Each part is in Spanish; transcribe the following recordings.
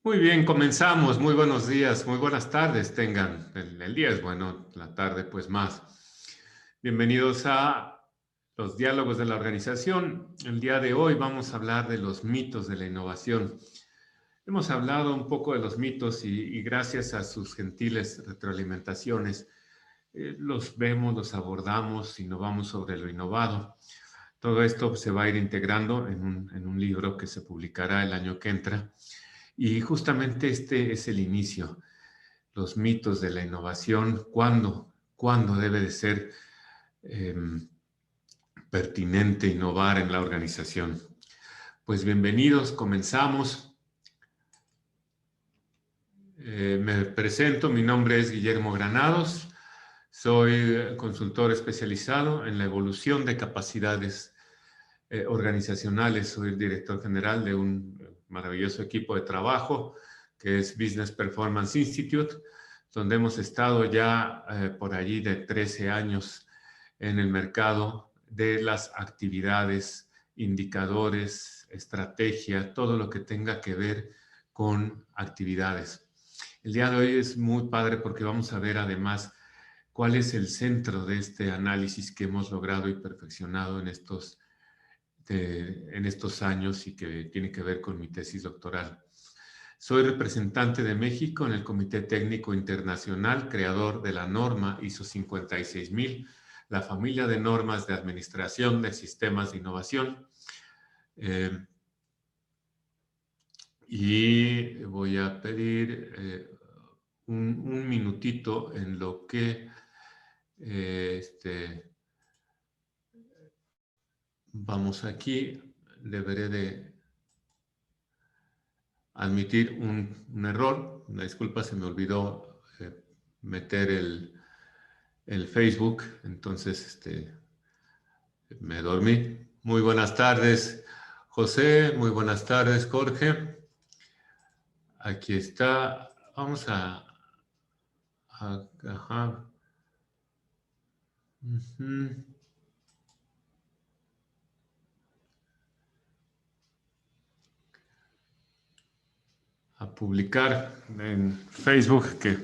Muy bien, comenzamos. Muy buenos días, muy buenas tardes tengan. El día es bueno, la tarde pues más. Bienvenidos a los diálogos de la organización. El día de hoy vamos a hablar de los mitos de la innovación. Hemos hablado un poco de los mitos y gracias a sus gentiles retroalimentaciones, los vemos, los abordamos, innovamos sobre lo innovado. Todo esto se va a ir integrando en un libro que se publicará el año que entra. Y justamente este es el inicio, los mitos de la innovación, cuándo debe de ser eh, pertinente innovar en la organización. Pues bienvenidos, comenzamos. Me presento, mi nombre es Guillermo Granados, soy consultor especializado en la evolución de capacidades organizacionales, soy el director general de un maravilloso equipo de trabajo que es Business Performance Institute, donde hemos estado ya por allí de 13 años en el mercado de las actividades, indicadores, estrategia, todo lo que tenga que ver con actividades. El día de hoy es muy padre porque vamos a ver además cuál es el centro de este análisis que hemos logrado y perfeccionado en estos años y que tiene que ver con mi tesis doctoral. Soy representante de México en el Comité Técnico Internacional, creador de la norma ISO 56000, la familia de normas de administración de sistemas de innovación. Y voy a pedir un minutito en lo que vamos aquí. Deberé de admitir un error. Una disculpa, se me olvidó meter el Facebook. Entonces, me dormí. Muy buenas tardes, José. Muy buenas tardes, Jorge. Aquí está. Vamos ajá. A publicar en Facebook que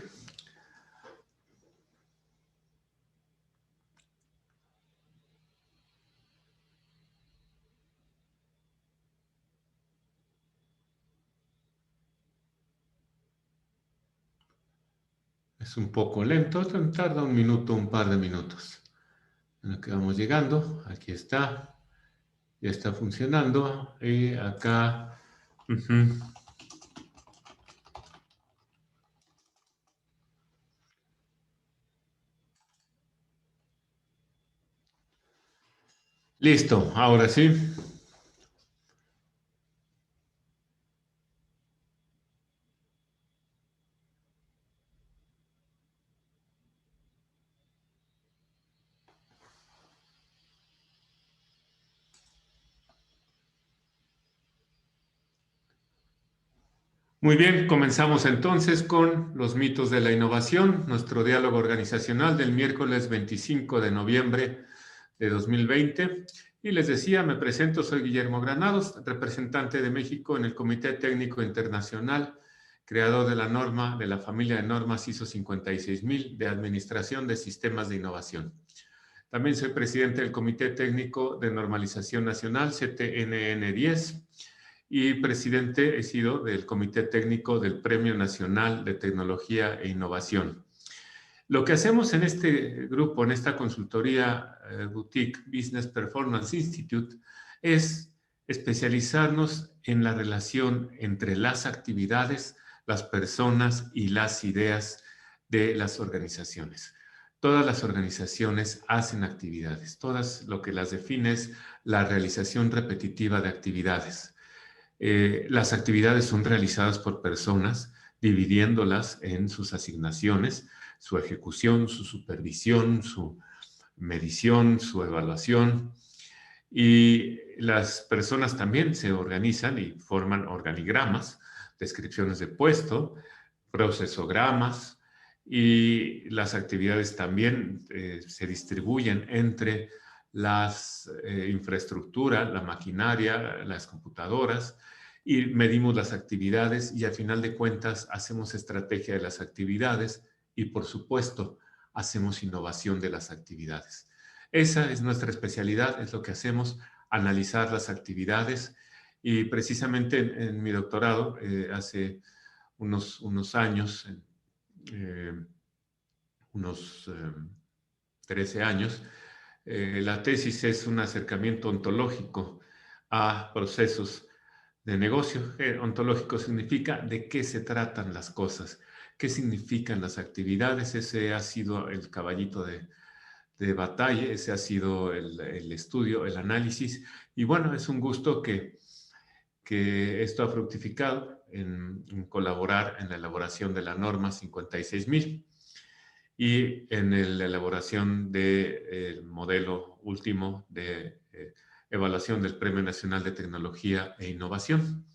es un poco lento, tarda un minuto, un par de minutos. En lo que vamos llegando, aquí está, ya está funcionando y acá. Listo, ahora sí. Muy bien, comenzamos entonces con los mitos de la innovación, nuestro diálogo organizacional del miércoles 25 de noviembre de 2020. Y les decía, me presento, soy Guillermo Granados, representante de México en el Comité Técnico Internacional, creador de la norma de la familia de normas ISO 56000 de Administración de Sistemas de Innovación. También soy presidente del Comité Técnico de Normalización Nacional, CTNN 10, y presidente he sido del Comité Técnico del Premio Nacional de Tecnología e Innovación. Lo que hacemos en este grupo, en esta consultoría boutique Business Performance Institute, es especializarnos en la relación entre las actividades, las personas y las ideas de las organizaciones. Todas las organizaciones hacen actividades, todas lo que las define es la realización repetitiva de actividades. Las actividades son realizadas por personas, dividiéndolas en sus asignaciones, su ejecución, su supervisión, su medición, su evaluación. Y las personas también se organizan y forman organigramas, descripciones de puesto, procesogramas, y las actividades también se distribuyen entre las infraestructuras, la maquinaria, las computadoras y medimos las actividades y al final de cuentas hacemos estrategia de las actividades y por supuesto hacemos innovación de las actividades. Esa es nuestra especialidad, es lo que hacemos, analizar las actividades y precisamente en mi doctorado hace unos años, unos 13 años, la tesis es un acercamiento ontológico a procesos de negocio. Ontológico significa de qué se tratan las cosas, qué significan las actividades. Ese ha sido el caballito de batalla, ese ha sido el estudio, el análisis. Y bueno, es un gusto que esto ha fructificado en colaborar en la elaboración de la norma 56.000 y en la elaboración del modelo último de evaluación del Premio Nacional de Tecnología e Innovación.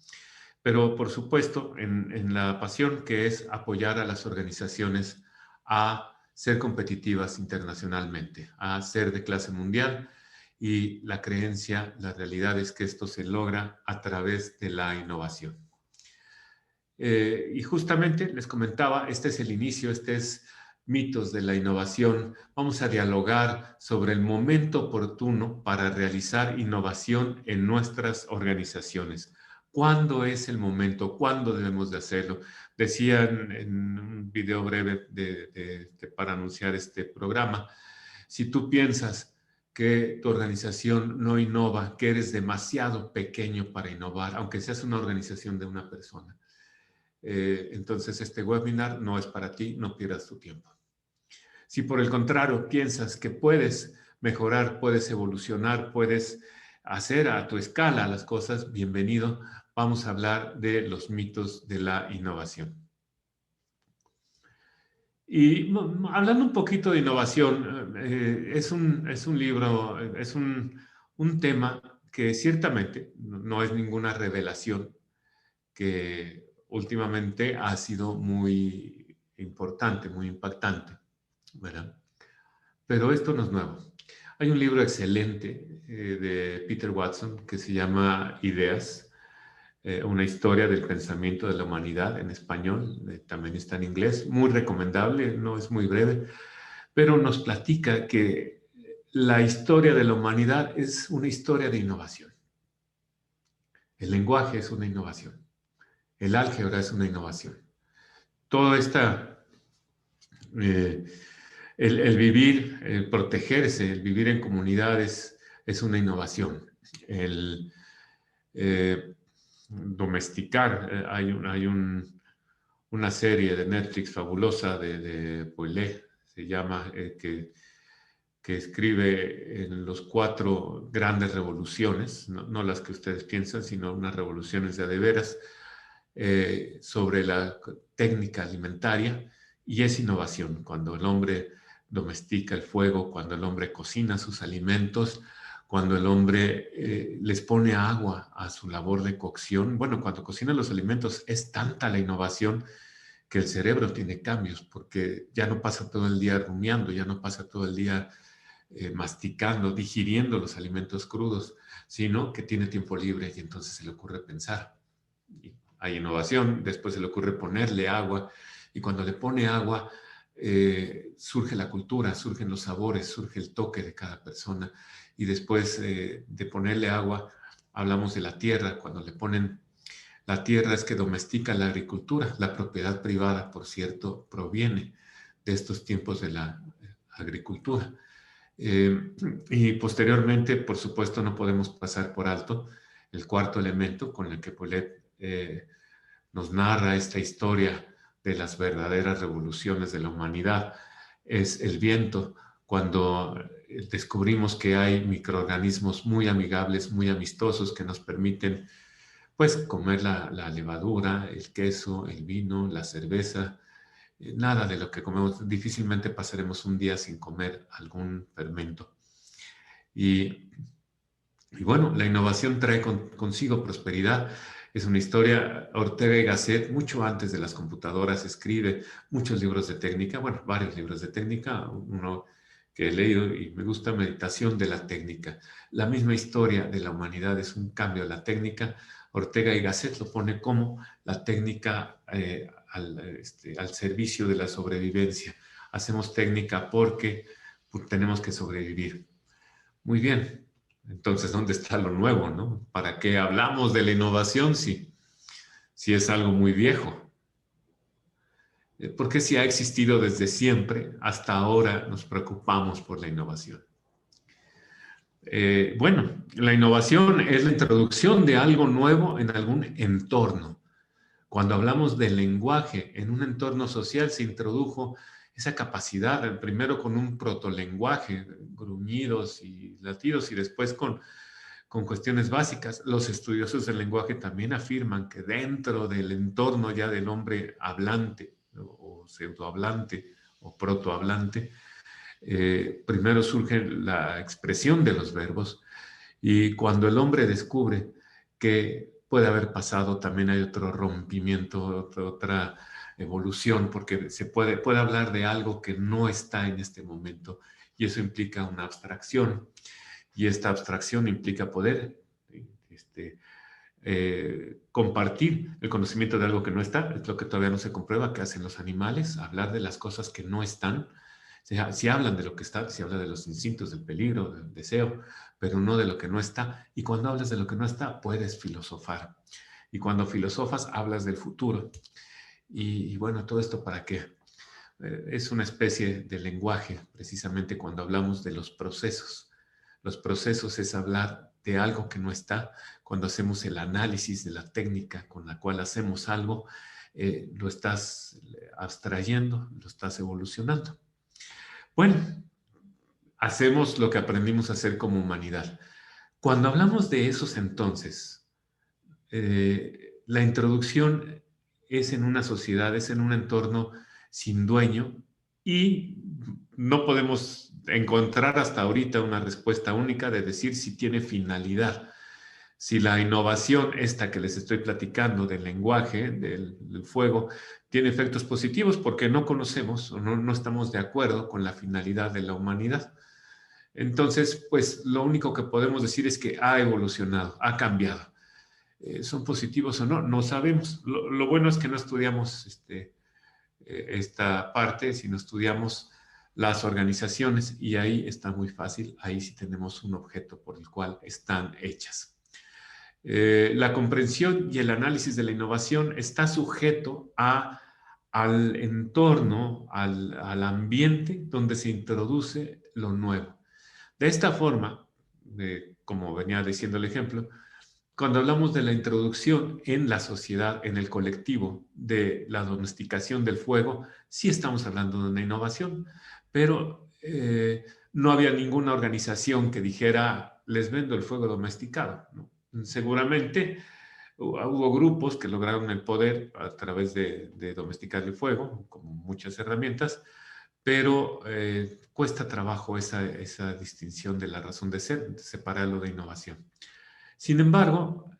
Pero, por supuesto, en la pasión que es apoyar a las organizaciones a ser competitivas internacionalmente, a ser de clase mundial, y la creencia, la realidad es que esto se logra a través de la innovación. Y justamente les comentaba, este es el inicio, este es mitos de la innovación. Vamos a dialogar sobre el momento oportuno para realizar innovación en nuestras organizaciones. ¿Cuándo es el momento? ¿Cuándo debemos de hacerlo? Decían en un video breve para anunciar este programa, si tú piensas que tu organización no innova, que eres demasiado pequeño para innovar, aunque seas una organización de una persona, entonces este webinar no es para ti, no pierdas tu tiempo. Si por el contrario piensas que puedes mejorar, puedes evolucionar, puedes hacer a tu escala las cosas, bienvenido. Vamos a hablar de los mitos de la innovación. Y hablando un poquito de innovación, es un libro, es un tema que ciertamente no es ninguna revelación, que últimamente ha sido muy importante, muy impactante, ¿verdad? Pero esto no es nuevo. Hay un libro excelente de Peter Watson que se llama Ideas, una historia del pensamiento de la humanidad en español, también está en inglés, muy recomendable, no es muy breve, pero nos platica que la historia de la humanidad es una historia de innovación. El lenguaje es una innovación. El álgebra es una innovación. Todo esta, el vivir, el protegerse, el vivir en comunidades es una innovación. El domesticar, hay una serie de Netflix fabulosa de Poilé, se llama, que escribe en los 4 grandes revoluciones, no las que ustedes piensan, sino unas revoluciones de veras, sobre la técnica alimentaria, y es innovación. Cuando el hombre domestica el fuego, cuando el hombre cocina sus alimentos, cuando el hombre les pone agua a su labor de cocción. Bueno, cuando cocina los alimentos es tanta la innovación que el cerebro tiene cambios, porque ya no pasa todo el día rumiando, ya no pasa todo el día masticando, digiriendo los alimentos crudos, sino que tiene tiempo libre y entonces se le ocurre pensar. Y hay innovación, después se le ocurre ponerle agua, y cuando le pone agua surge la cultura, surgen los sabores, surge el toque de cada persona, y después de ponerle agua hablamos de la tierra. Cuando le ponen la tierra es que domestica la agricultura. La propiedad privada, por cierto, proviene de estos tiempos de la agricultura. Y posteriormente, por supuesto, no podemos pasar por alto el 4º elemento con el que Polet nos narra esta historia de las verdaderas revoluciones de la humanidad. Es el viento, cuando descubrimos que hay microorganismos muy amigables, muy amistosos, que nos permiten pues comer la levadura, el queso, el vino, la cerveza. Nada de lo que comemos, difícilmente pasaremos un día sin comer algún fermento. Y bueno, la innovación trae consigo prosperidad. Es una historia. Ortega y Gasset, mucho antes de las computadoras, escribe muchos libros de técnica, bueno, varios libros de técnica, uno que he leído y me gusta, Meditación de la técnica. La misma historia de la humanidad es un cambio a la técnica. Ortega y Gasset lo pone como la técnica al servicio de la sobrevivencia. Hacemos técnica porque pues, tenemos que sobrevivir. Muy bien. Entonces, ¿dónde está lo nuevo, no? ¿Para qué hablamos de la innovación si es algo muy viejo? Porque si ha existido desde siempre, hasta ahora nos preocupamos por la innovación. Bueno, la innovación es la introducción de algo nuevo en algún entorno. Cuando hablamos del lenguaje en un entorno social, se introdujo esa capacidad, primero con un protolenguaje, gruñidos y latidos, y después con cuestiones básicas. Los estudiosos del lenguaje también afirman que dentro del entorno ya del hombre hablante, o pseudohablante, o protohablante, primero surge la expresión de los verbos, y cuando el hombre descubre que puede haber pasado, también hay otro rompimiento, otra evolución, porque se puede hablar de algo que no está en este momento, y eso implica una abstracción, y esta abstracción implica poder compartir el conocimiento de algo que no está. Es lo que todavía no se comprueba que hacen los animales, hablar de las cosas que no están. Si hablan de lo que está, si habla de los instintos, del peligro, del deseo, pero no de lo que no está. Y cuando hablas de lo que no está, puedes filosofar. Y cuando filosofas, hablas del futuro. Y bueno, todo esto para qué? Es una especie de lenguaje, precisamente cuando hablamos de los procesos. Los procesos es hablar de algo que no está. Cuando hacemos el análisis de la técnica con la cual hacemos algo, lo estás abstrayendo, lo estás evolucionando. Bueno, hacemos lo que aprendimos a hacer como humanidad. Cuando hablamos de esos entonces, la introducción es en una sociedad, es en un entorno sin dueño, y no podemos encontrar hasta ahorita una respuesta única de decir si tiene finalidad. Si la innovación, esta que les estoy platicando del lenguaje, del fuego, tiene efectos positivos, porque no conocemos o no estamos de acuerdo con la finalidad de la humanidad. Entonces, pues lo único que podemos decir es que ha evolucionado, ha cambiado. ¿Son positivos o no? No sabemos. Lo bueno es que no estudiamos esta parte, sino estudiamos las organizaciones, y ahí está muy fácil. Ahí sí tenemos un objeto por el cual están hechas. La comprensión y el análisis de la innovación está sujeto al entorno, al ambiente donde se introduce lo nuevo. De esta forma, como venía diciendo el ejemplo, cuando hablamos de la introducción en la sociedad, en el colectivo, de la domesticación del fuego, sí estamos hablando de una innovación, pero no había ninguna organización que dijera, les vendo el fuego domesticado, ¿no? Seguramente hubo grupos que lograron el poder a través de domesticar el fuego, con muchas herramientas, pero cuesta trabajo esa distinción de la razón de ser, separarlo de innovación. Sin embargo,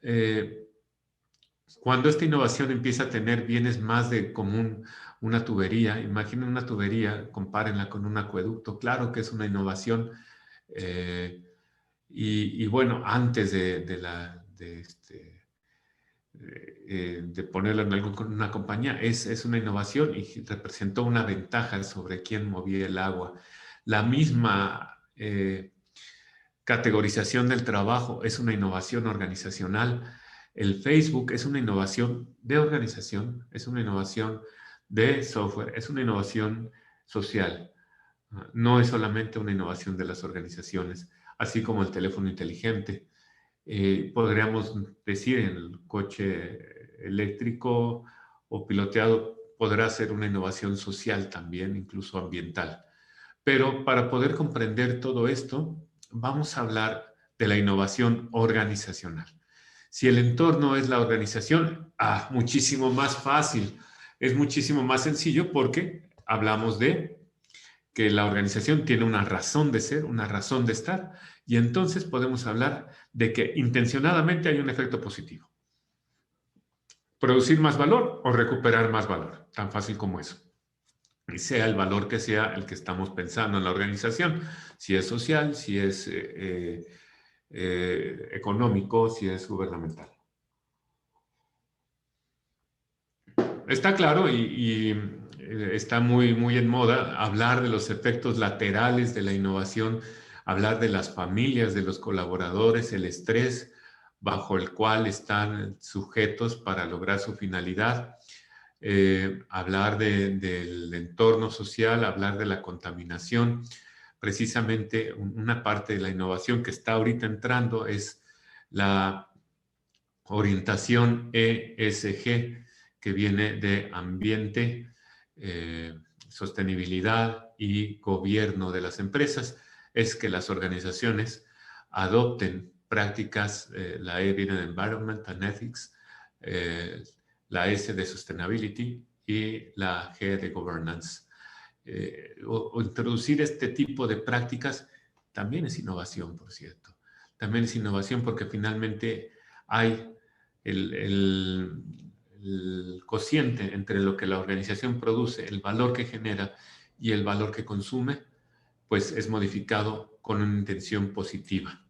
cuando esta innovación empieza a tener bienes más de común, una tubería, imaginen una tubería, compárenla con un acueducto, claro que es una innovación, eh, y bueno, antes de ponerlo en algo con una compañía, es una innovación y representó una ventaja sobre quién movía el agua. La misma categorización del trabajo es una innovación organizacional. El Facebook es una innovación de organización, es una innovación de software, es una innovación social. No es solamente una innovación de las organizaciones, así como el teléfono inteligente. Podríamos decir, el coche eléctrico o piloteado podrá ser una innovación social también, incluso ambiental. Pero para poder comprender todo esto, vamos a hablar de la innovación organizacional. Si el entorno es la organización, muchísimo más fácil, es muchísimo más sencillo, porque hablamos de que la organización tiene una razón de ser, una razón de estar, y entonces podemos hablar de que intencionadamente hay un efecto positivo. Producir más valor o recuperar más valor, tan fácil como eso. Y sea el valor que sea el que estamos pensando en la organización, si es social, si es económico, si es gubernamental. está claro está muy, muy en moda hablar de los efectos laterales de la innovación, hablar de las familias, de los colaboradores, el estrés bajo el cual están sujetos para lograr su finalidad, hablar del entorno social, hablar de la contaminación. Precisamente una parte de la innovación que está ahorita entrando es la orientación ESG, que viene de ambiente, sostenibilidad y gobierno de las empresas. Es que las organizaciones adopten prácticas, la E viene de Environment and Ethics, la S de Sustainability y la G de Governance. O introducir este tipo de prácticas también es innovación, por cierto. También es innovación porque finalmente hay el cociente entre lo que la organización produce, el valor que genera y el valor que consume, pues es modificado con una intención positiva.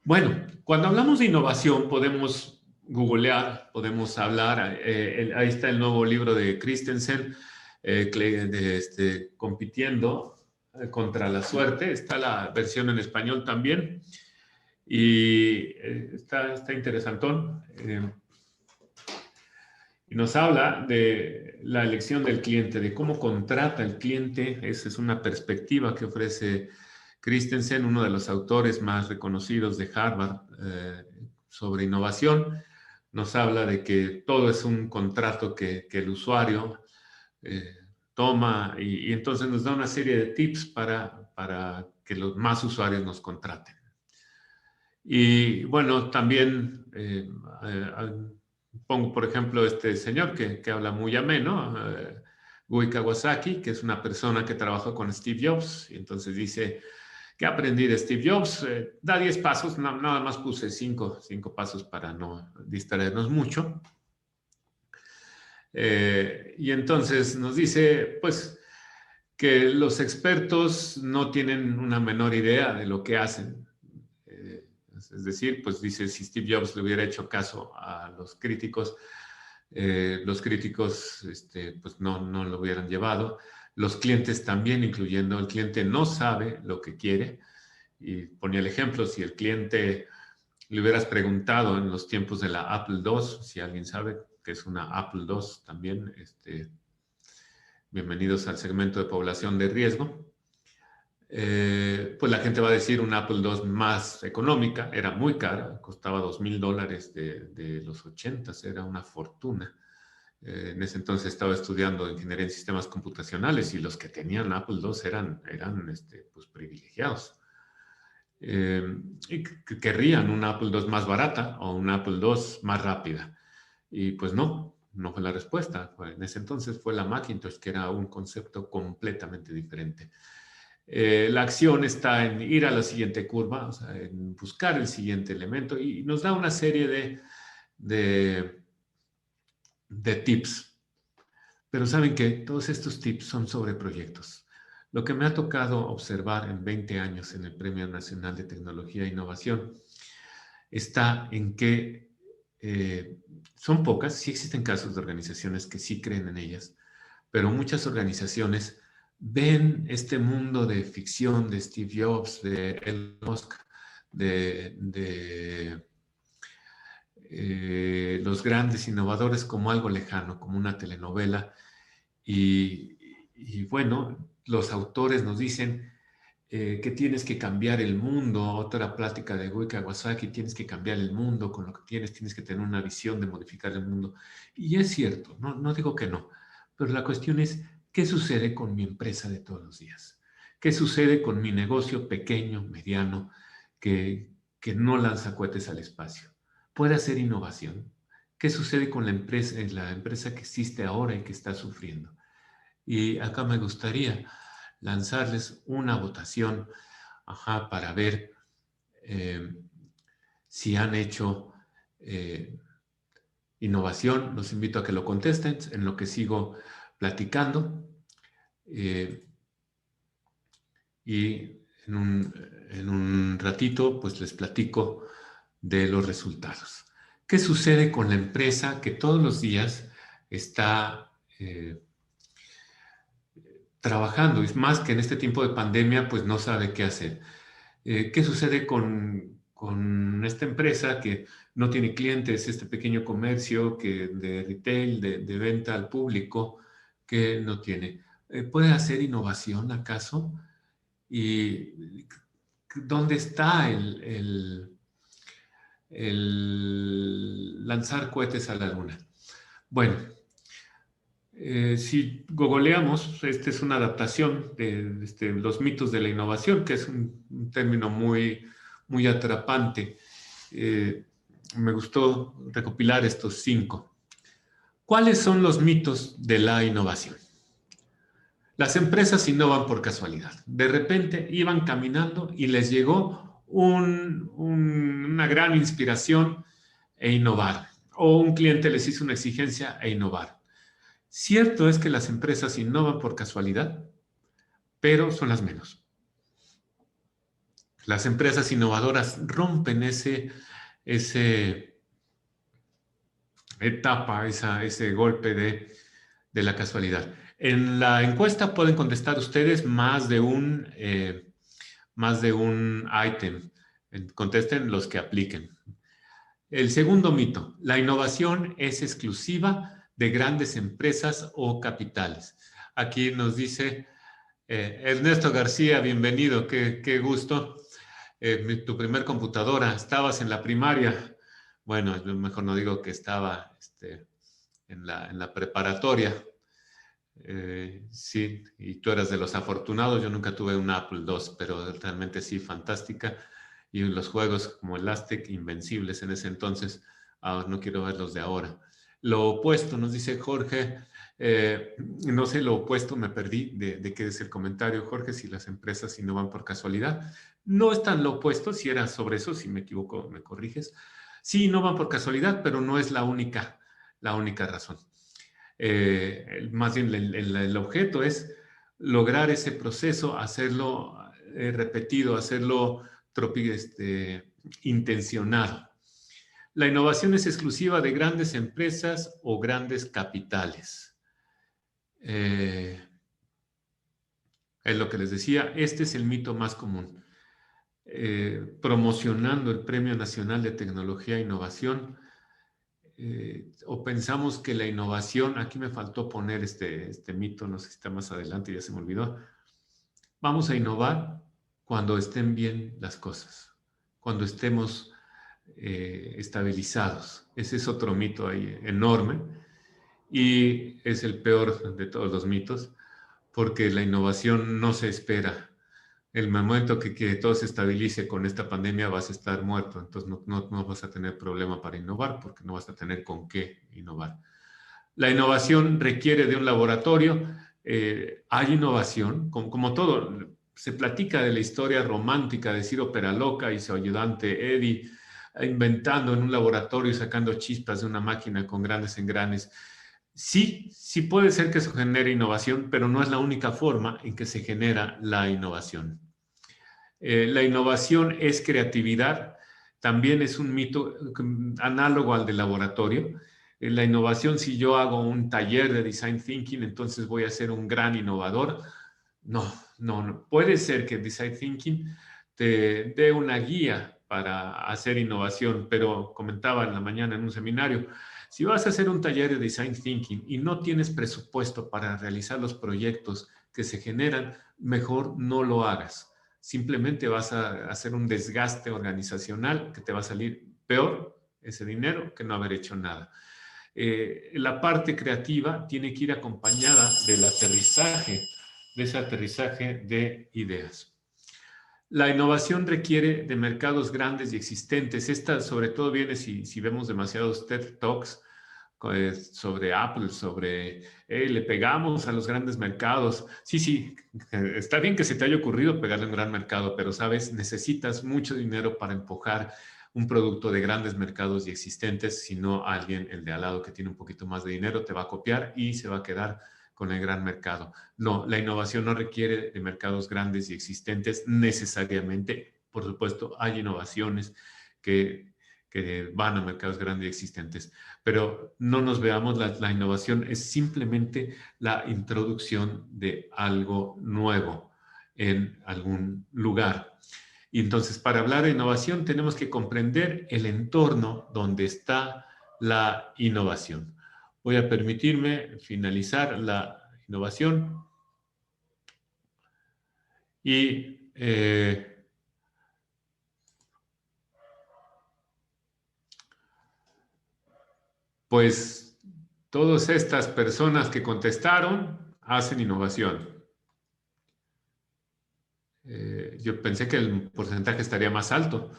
Bueno, cuando hablamos de innovación podemos googlear, podemos hablar, ahí está el nuevo libro de Christensen, compitiendo contra la suerte, está la versión en español también, y está interesantón. Y nos habla de la elección del cliente, de cómo contrata el cliente. Esa es una perspectiva que ofrece Christensen, uno de los autores más reconocidos de Harvard sobre innovación. Nos habla de que todo es un contrato que el usuario toma y entonces nos da una serie de tips para que los más usuarios nos contraten. Y bueno, también pongo, por ejemplo, este señor que habla muy ameno, Gui Kawasaki, que es una persona que trabajó con Steve Jobs, y entonces dice, ¿qué aprendí de Steve Jobs? Da 10 pasos, nada más puse 5 pasos para no distraernos mucho. Y entonces nos dice, pues, que los expertos no tienen una menor idea de lo que hacen. Es decir, pues dice, si Steve Jobs le hubiera hecho caso a los críticos pues no lo hubieran llevado. Los clientes también, incluyendo el cliente, no sabe lo que quiere. Y ponía el ejemplo, si el cliente le hubieras preguntado en los tiempos de la Apple II, si alguien sabe que es una Apple II también, bienvenidos al segmento de población de riesgo. Pues la gente va a decir una Apple II más económica, era muy cara, costaba $2,000 de los 80s, era una fortuna. En ese entonces estaba estudiando ingeniería en sistemas computacionales y los que tenían Apple II eran pues privilegiados. Y querrían una Apple II más barata o una Apple II más rápida. Y pues no fue la respuesta. En ese entonces fue la Macintosh, que era un concepto completamente diferente. La acción está en ir a la siguiente curva, o sea, en buscar el siguiente elemento y nos da una serie de tips. Pero saben que todos estos tips son sobre proyectos. Lo que me ha tocado observar en 20 años en el Premio Nacional de Tecnología e Innovación está en que son pocas, sí existen casos de organizaciones que sí creen en ellas, pero muchas organizaciones ven este mundo de ficción de Steve Jobs, de Elon Musk, de los grandes innovadores como algo lejano, como una telenovela. Y bueno, los autores nos dicen que tienes que cambiar el mundo. Otra plática de Gui Kawasaki, tienes que cambiar el mundo con lo que tienes que tener una visión de modificar el mundo. Y es cierto, no digo que no, pero la cuestión es, ¿qué sucede con mi empresa de todos los días? ¿Qué sucede con mi negocio pequeño, mediano, que no lanza cohetes al espacio? ¿Puede hacer innovación? ¿Qué sucede con la empresa que existe ahora y que está sufriendo? Y acá me gustaría lanzarles una votación para ver si han hecho innovación. Los invito a que lo contesten en lo que sigo platicando. Y en un ratito pues les platico de los resultados. ¿Qué sucede con la empresa que todos los días está trabajando, y más que en este tiempo de pandemia, pues no sabe qué hacer. ¿Qué sucede con esta empresa que no tiene clientes, este pequeño comercio de retail, de venta al público, que no tiene? ¿Puede hacer innovación acaso? ¿Y dónde está el lanzar cohetes a la luna? Bueno, si googleamos, esta es una adaptación de los mitos de la innovación, que es un término muy atrapante. Me gustó recopilar estos 5. ¿Cuáles son los mitos de la innovación? Las empresas innovan por casualidad. De repente iban caminando y les llegó una gran inspiración e innovar. O un cliente les hizo una exigencia e innovar. Cierto es que las empresas innovan por casualidad, pero son las menos. Las empresas innovadoras rompen ese etapa, ese golpe de la casualidad. En la encuesta pueden contestar ustedes más de un ítem. Contesten los que apliquen. El segundo mito: la innovación es exclusiva de grandes empresas o capitales. Aquí nos dice Ernesto García, bienvenido, qué gusto. Tu primer computadora, estabas en la primaria. Bueno, mejor no digo que estaba en la preparatoria. Sí, y tú eras de los afortunados. Yo nunca tuve un Apple II, pero realmente sí, fantástica. Y los juegos como Elastic, invencibles en ese entonces. No quiero ver los de ahora. Lo opuesto, nos dice Jorge. No sé, lo opuesto, me perdí de qué es el comentario, Jorge, si las empresas innovan por casualidad. No es tan lo opuesto, si era sobre eso, si me equivoco, me corriges. Sí, innovan por casualidad, pero no es la única razón. Más bien el objeto es lograr ese proceso, hacerlo repetido, hacerlo intencionado. La innovación es exclusiva de grandes empresas o grandes capitales. Es lo que les decía, este es el mito más común. Promocionando el Premio Nacional de Tecnología e Innovación, o pensamos que la innovación, aquí me faltó poner este mito, no sé si está más adelante, ya se me olvidó. Vamos a innovar cuando estén bien las cosas, cuando estemos estabilizados. Ese es otro mito ahí enorme y es el peor de todos los mitos, porque la innovación no se espera. El momento que todo se estabilice con esta pandemia vas a estar muerto, entonces no vas a tener problema para innovar porque no vas a tener con qué innovar. La innovación requiere de un laboratorio. Hay innovación, como todo, se platica de la historia romántica de Ciro Peraloca y su ayudante Eddie inventando en un laboratorio y sacando chispas de una máquina con grandes engranes. Sí, sí puede ser que eso genere innovación, pero no es la única forma en que se genera la innovación. La innovación es creatividad, también es un mito análogo al del laboratorio. La innovación, si yo hago un taller de design thinking, entonces voy a ser un gran innovador. No. Puede ser que design thinking te dé una guía para hacer innovación, pero comentaba en la mañana en un seminario, si vas a hacer un taller de design thinking y no tienes presupuesto para realizar los proyectos que se generan, mejor no lo hagas. Simplemente vas a hacer un desgaste organizacional que te va a salir peor ese dinero que no haber hecho nada. La parte creativa tiene que ir acompañada del aterrizaje, de ese aterrizaje de ideas. La innovación requiere de mercados grandes y existentes. Esta sobre todo viene si vemos demasiados TED Talks sobre Apple, sobre le pegamos a los grandes mercados. Sí, está bien que se te haya ocurrido pegarle a un gran mercado, pero sabes, necesitas mucho dinero para empujar un producto de grandes mercados y existentes, si no alguien, el de al lado que tiene un poquito más de dinero, te va a copiar y se va a quedar con el gran mercado. No, la innovación no requiere de mercados grandes y existentes necesariamente. Por supuesto, hay innovaciones que que van a mercados grandes y existentes. Pero no nos veamos, la innovación es simplemente la introducción de algo nuevo en algún lugar. Y entonces, para hablar de innovación, tenemos que comprender el entorno donde está la innovación. Voy a permitirme finalizar la innovación y pues todas estas personas que contestaron hacen innovación. Yo pensé que el porcentaje estaría más alto,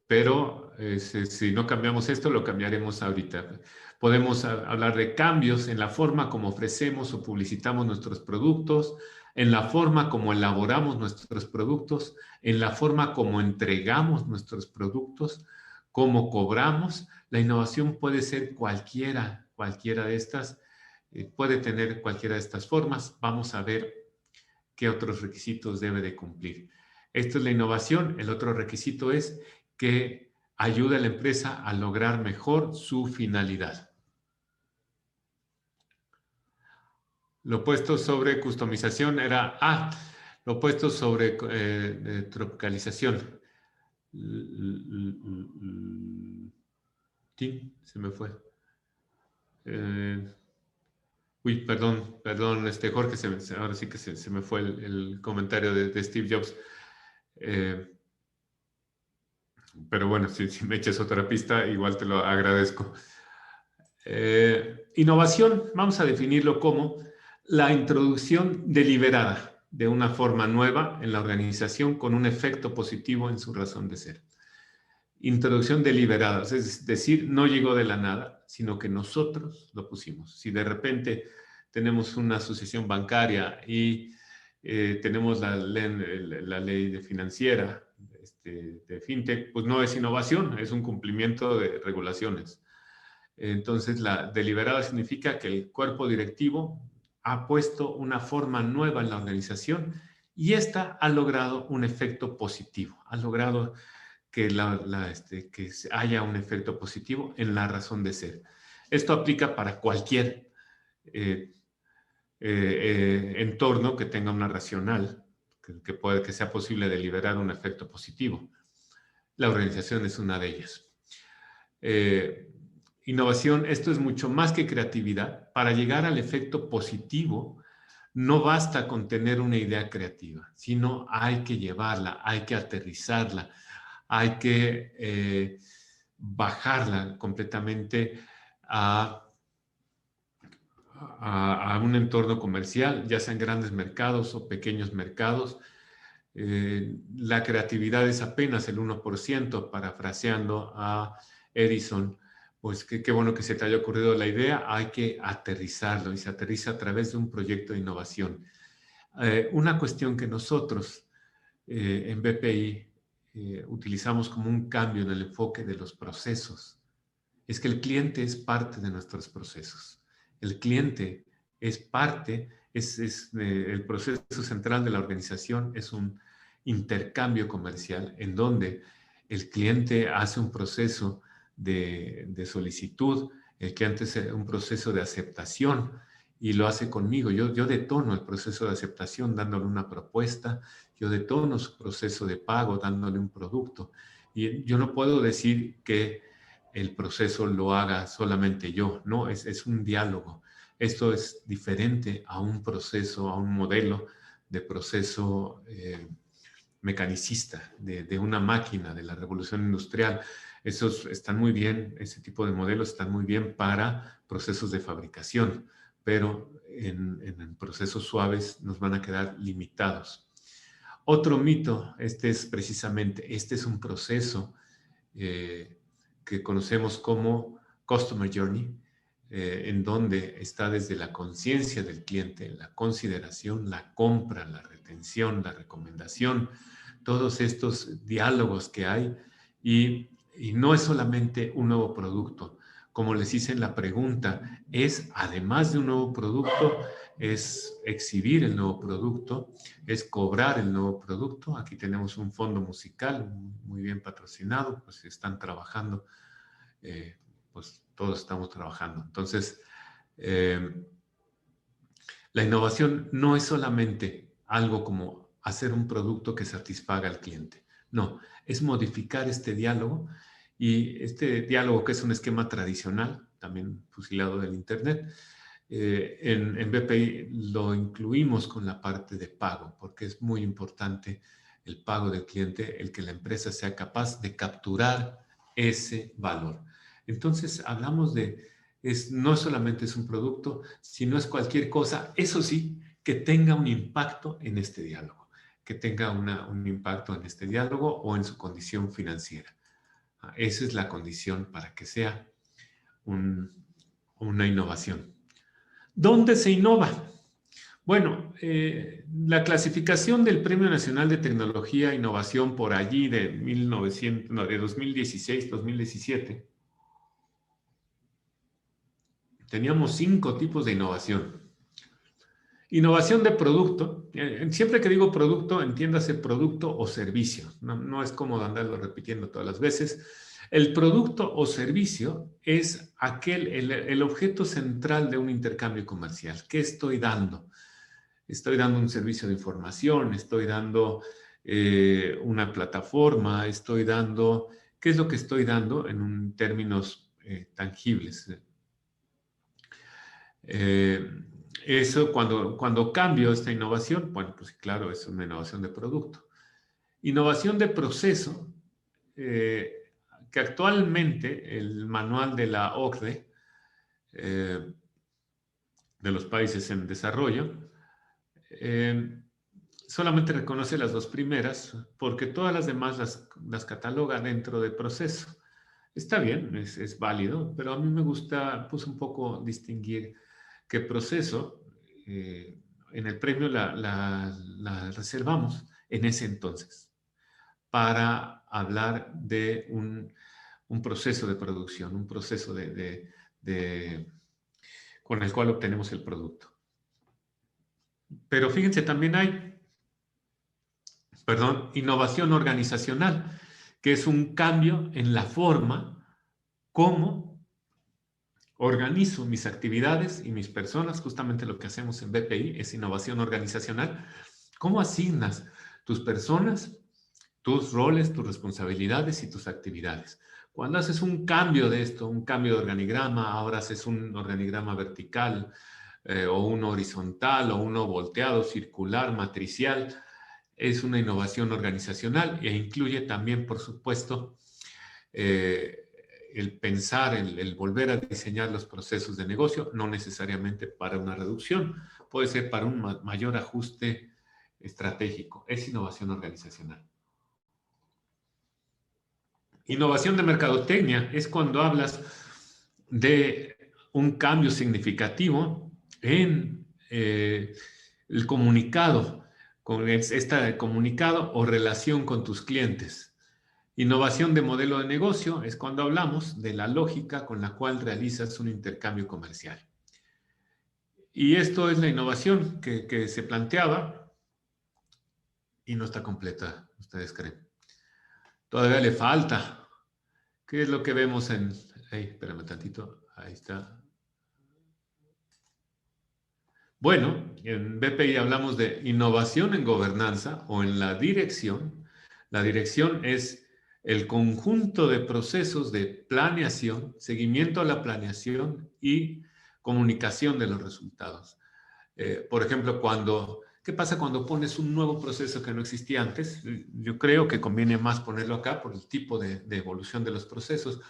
pero si no cambiamos esto, lo cambiaremos ahorita. Podemos hablar de cambios en la forma como ofrecemos o publicitamos nuestros productos, en la forma como elaboramos nuestros productos, en la forma como entregamos nuestros productos, cómo cobramos. La innovación puede ser cualquiera de estas, puede tener cualquiera de estas formas. Vamos a ver qué otros requisitos debe de cumplir. Esto es la innovación. El otro requisito es que ayude a la empresa a lograr mejor su finalidad. Lo opuesto sobre customización era, lo opuesto sobre tropicalización. Se me fue. Uy, perdón, Jorge, ahora sí que se me fue el comentario de Steve Jobs. Pero bueno, si me echas otra pista, igual te lo agradezco. Innovación, vamos a definirlo como la introducción deliberada de una forma nueva en la organización con un efecto positivo en su razón de ser. Introducción deliberada, es decir, no llegó de la nada, sino que nosotros lo pusimos. Si de repente tenemos una asociación bancaria y tenemos la ley de financiera, de fintech, pues no es innovación, es un cumplimiento de regulaciones. Entonces, la deliberada significa que el cuerpo directivo ha puesto una forma nueva en la organización y esta ha logrado un efecto positivo, ha logrado que, que haya un efecto positivo en la razón de ser. Esto aplica para cualquier entorno que tenga una racional, que sea posible deliberar un efecto positivo. La organización es una de ellas. Innovación, esto es mucho más que creatividad. Para llegar al efecto positivo, no basta con tener una idea creativa, sino hay que llevarla, hay que aterrizarla, hay que bajarla completamente a un entorno comercial, ya sean grandes mercados o pequeños mercados. La creatividad es apenas el 1%, parafraseando a Edison. Pues qué bueno que se te haya ocurrido la idea, hay que aterrizarlo y se aterriza a través de un proyecto de innovación. Una cuestión que nosotros en BPI utilizamos como un cambio en el enfoque de los procesos es que el cliente es parte de nuestros procesos. El cliente es parte, el proceso central de la organización es un intercambio comercial en donde el cliente hace un proceso de solicitud, el cliente hace un proceso de aceptación y lo hace conmigo. Yo detono el proceso de aceptación dándole una propuesta, yo detono su proceso de pago dándole un producto. Y yo no puedo decir que el proceso lo haga solamente yo, no, es un diálogo. Esto es diferente a un proceso, a un modelo de proceso mecanicista, de una máquina, de la revolución industrial. Esos están muy bien, ese tipo de modelos están muy bien para procesos de fabricación, pero en procesos suaves nos van a quedar limitados. Otro mito, este es un proceso que conocemos como Customer Journey, en donde está desde la conciencia del cliente, la consideración, la compra, la retención, la recomendación, todos estos diálogos que hay y no es solamente un nuevo producto. como les hice en la pregunta, es además de un nuevo producto, es exhibir el nuevo producto, es cobrar el nuevo producto. Aquí tenemos un fondo musical muy bien patrocinado, pues están trabajando, pues todos estamos trabajando. Entonces, la innovación no es solamente algo como hacer un producto que satisfaga al cliente. No, es modificar este diálogo, y este diálogo, que es un esquema tradicional, también fusilado del Internet, en BPI lo incluimos con la parte de pago, porque es muy importante el pago del cliente, el que la empresa sea capaz de capturar ese valor. Entonces, hablamos de, no solamente es un producto, sino es cualquier cosa, eso sí, que tenga un impacto en este diálogo, que tenga un impacto en este diálogo o en su condición financiera. Esa es la condición para que sea una innovación. ¿Dónde se innova? Bueno, la clasificación del Premio Nacional de Tecnología e Innovación por allí de 2016-2017, teníamos 5 tipos de innovación. Innovación de producto. Siempre que digo producto, entiéndase producto o servicio. No es como andarlo repitiendo todas las veces. El producto o servicio es el objeto central de un intercambio comercial. ¿Qué estoy dando? Estoy dando un servicio de información, estoy dando una plataforma, ¿qué es lo que estoy dando en términos tangibles? Eso, cuando cambio esta innovación, bueno, pues claro, es una innovación de producto. Innovación de proceso, que actualmente el manual de la OCDE, de los países en desarrollo, solamente reconoce las 2 primeras, porque todas las demás las cataloga dentro de proceso. Está bien, es válido, pero a mí me gusta pues un poco distinguir que proceso, en el premio la reservamos en ese entonces para hablar de un proceso de producción, un proceso con el cual obtenemos el producto. Pero fíjense, también hay, innovación organizacional, que es un cambio en la forma como organizo mis actividades y mis personas. Justamente lo que hacemos en BPI es innovación organizacional. ¿Cómo asignas tus personas, tus roles, tus responsabilidades y tus actividades? Cuando haces un cambio de esto, un cambio de organigrama, ahora haces un organigrama vertical, o uno horizontal, o uno volteado, circular, matricial, es una innovación organizacional e incluye también, por supuesto, el pensar, el volver a diseñar los procesos de negocio, no necesariamente para una reducción, puede ser para un mayor ajuste estratégico. Es innovación organizacional. Innovación de mercadotecnia es cuando hablas de un cambio significativo en el comunicado, con este comunicado o relación con tus clientes. Innovación de modelo de negocio es cuando hablamos de la lógica con la cual realizas un intercambio comercial. Y esto es la innovación que se planteaba y no está completa, ustedes creen. Todavía le falta. ¿Qué es lo que vemos en... espérame tantito, ahí está. Bueno, en BPI hablamos de innovación en gobernanza o en la dirección. La dirección es el conjunto de procesos de planeación, seguimiento a la planeación y comunicación de los resultados. Por ejemplo, ¿qué pasa cuando pones un nuevo proceso que no existía antes? Yo creo que conviene más ponerlo acá por el tipo de evolución de los procesos.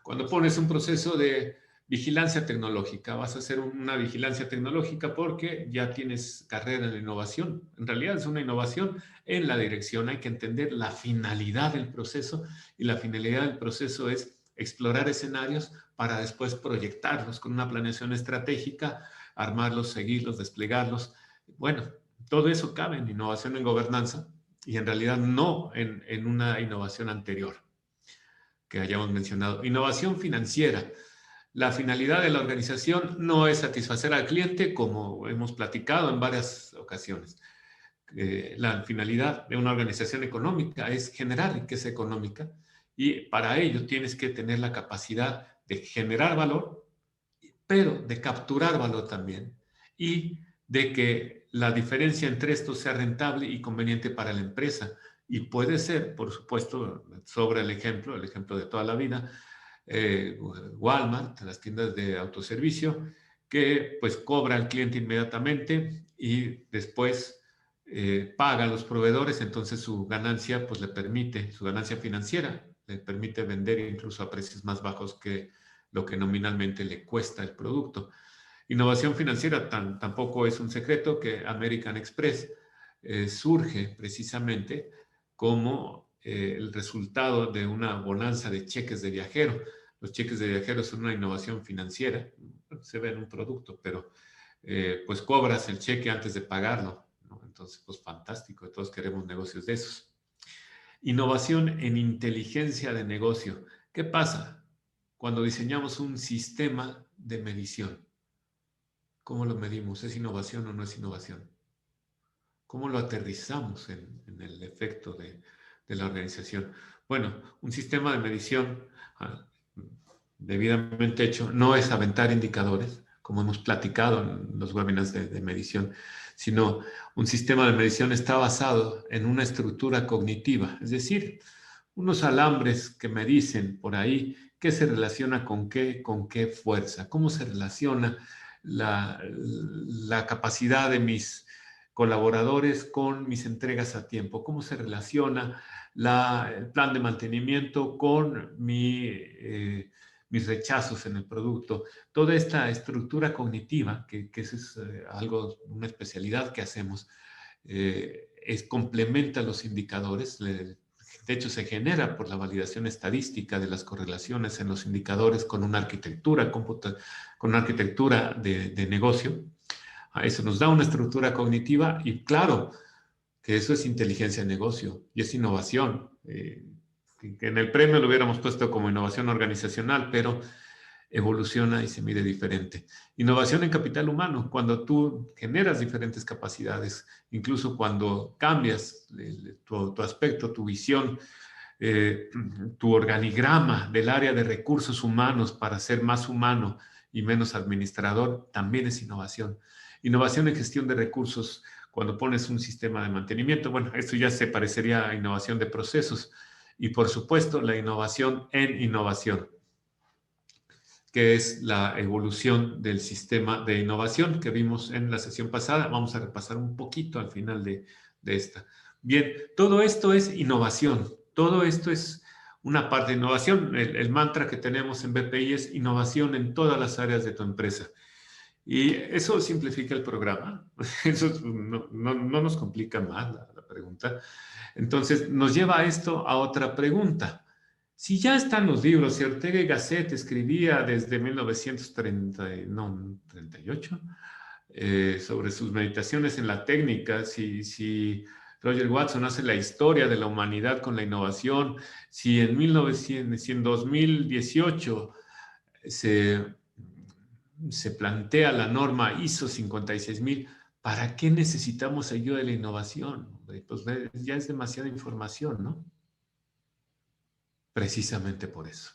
Cuando pones un proceso de vigilancia tecnológica, vas a hacer una vigilancia tecnológica porque ya tienes carrera en la innovación. En realidad es una innovación en la dirección. Hay que entender la finalidad del proceso, y la finalidad del proceso es explorar escenarios para después proyectarlos con una planeación estratégica, armarlos, seguirlos, desplegarlos. Bueno, todo eso cabe en innovación en gobernanza y en realidad no en una innovación anterior que hayamos mencionado. Innovación financiera. La finalidad de la organización no es satisfacer al cliente, como hemos platicado en varias ocasiones. La finalidad de una organización económica es generar riqueza económica y para ello tienes que tener la capacidad de generar valor, pero de capturar valor también y de que la diferencia entre esto sea rentable y conveniente para la empresa. Y puede ser, por supuesto, sobre el ejemplo de toda la vida, Walmart, las tiendas de autoservicio, que pues cobra al cliente inmediatamente y después paga a los proveedores, entonces su ganancia pues le permite, su ganancia financiera le permite vender incluso a precios más bajos que lo que nominalmente le cuesta el producto. Innovación financiera tampoco es un secreto que American Express surge precisamente como el resultado de una bonanza de cheques de viajero. Los cheques de viajero son una innovación financiera, se ve en un producto, pero pues cobras el cheque antes de pagarlo, ¿no? Entonces, pues fantástico, todos queremos negocios de esos. Innovación en inteligencia de negocio. ¿Qué pasa cuando diseñamos un sistema de medición? ¿Cómo lo medimos? ¿Es innovación o no es innovación? ¿Cómo lo aterrizamos en el efecto de la organización? Bueno, un sistema de medición debidamente hecho no es aventar indicadores, como hemos platicado en los webinars de medición, sino un sistema de medición está basado en una estructura cognitiva, es decir, unos alambres que me dicen por ahí qué se relaciona con qué fuerza, cómo se relaciona la capacidad de mis colaboradores con mis entregas a tiempo, cómo se relaciona el plan de mantenimiento con mis rechazos en el producto. Toda esta estructura cognitiva, que eso es algo, una especialidad que hacemos, complementa los indicadores. De hecho, se genera por la validación estadística de las correlaciones en los indicadores con una arquitectura, con una arquitectura de negocio. Eso nos da una estructura cognitiva y claro que eso es inteligencia de negocio y es innovación. Que en el premio lo hubiéramos puesto como innovación organizacional, pero evoluciona y se mide diferente. Innovación en capital humano, cuando tú generas diferentes capacidades, incluso cuando cambias tu aspecto, tu visión, eh, tu organigrama del área de recursos humanos para ser más humano y menos administrador, también es innovación. Innovación en gestión de recursos, cuando pones un sistema de mantenimiento, bueno, esto ya se parecería a innovación de procesos. Y por supuesto, la innovación en innovación, que es la evolución del sistema de innovación que vimos en la sesión pasada. Vamos a repasar un poquito al final de esta. Bien, todo esto es innovación. Todo esto es una parte de innovación. El mantra que tenemos en BPI es innovación en todas las áreas de tu empresa. Y eso simplifica el programa. Eso no nos complica más la pregunta. Entonces, nos lleva a esto a otra pregunta. Si ya están los libros, si Ortega y Gasset escribía desde 1938 sobre sus meditaciones en la técnica, si Roger Watson hace la historia de la humanidad con la innovación, si en 2018 se plantea la norma ISO 56000, ¿para qué necesitamos ayuda de la innovación? Pues ya es demasiada información, ¿no? Precisamente por eso.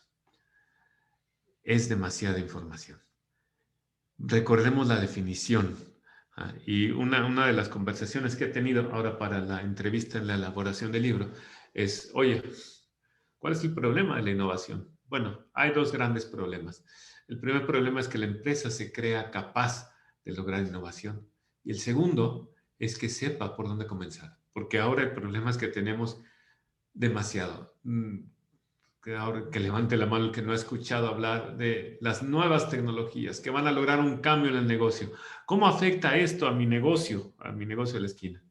Es demasiada información. Recordemos la definición. Y una de las conversaciones que he tenido ahora para la entrevista en la elaboración del libro es, oye, ¿cuál es el problema de la innovación? Bueno, hay dos grandes problemas. El primer problema es que la empresa se crea capaz de lograr innovación. Y el segundo es que sepa por dónde comenzar. Porque ahora el problema es que tenemos demasiado. Que levante la mano el que no ha escuchado hablar de las nuevas tecnologías que van a lograr un cambio en el negocio. ¿Cómo afecta esto a mi negocio de la esquina?